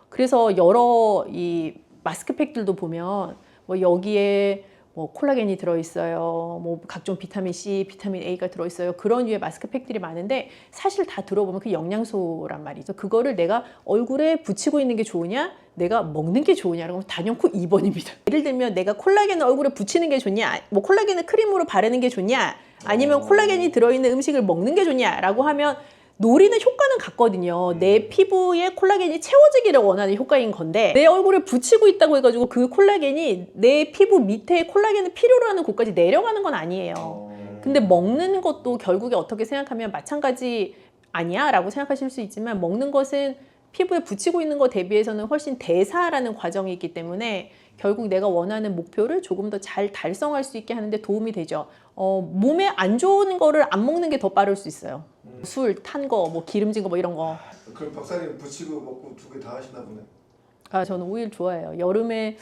그래서 여러 이 마스크팩들도 보면 뭐 여기에 뭐 콜라겐이 들어있어요. 뭐 각종 비타민 C, 비타민 A가 들어있어요. 그런 류의 마스크팩들이 많은데 사실 다 들어보면 그 영양소란 말이죠. 그거를 내가 얼굴에 붙이고 있는 게 좋으냐? 내가 먹는 게 좋으냐라고 하면 단연코 2번입니다. 예를 들면 내가 콜라겐을 얼굴에 붙이는 게 좋냐? 뭐 콜라겐을 크림으로 바르는 게 좋냐? 아니면 콜라겐이 들어있는 음식을 먹는 게 좋냐라고 하면 노리는 효과는 같거든요. 내 피부에 콜라겐이 채워지기를 원하는 효과인 건데 내 얼굴에 붙이고 있다고 해가지고 그 콜라겐이 내 피부 밑에 콜라겐을 필요로 하는 곳까지 내려가는 건 아니에요. 근데 먹는 것도 결국에 어떻게 생각하면 마찬가지 아니야? 라고 생각하실 수 있지만 먹는 것은 피부에 붙이고 있는 것 대비해서는 훨씬 대사라는 과정이 있기 때문에 결국 내가 원하는 목표를 조금 더 잘 달성할 수 있게 하는데 도움이 되죠. 몸에 안 좋은 거를 안 먹는 게 더 빠를 수 있어요. 술, 탄 거, 뭐 기름진 거 뭐 이런 거. 그럼 박사님 붙이고 먹고 두 개 다 하시나 보네. 저는 오일 좋아해요. 여름에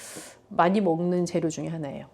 많이 먹는 재료 중에 하나예요.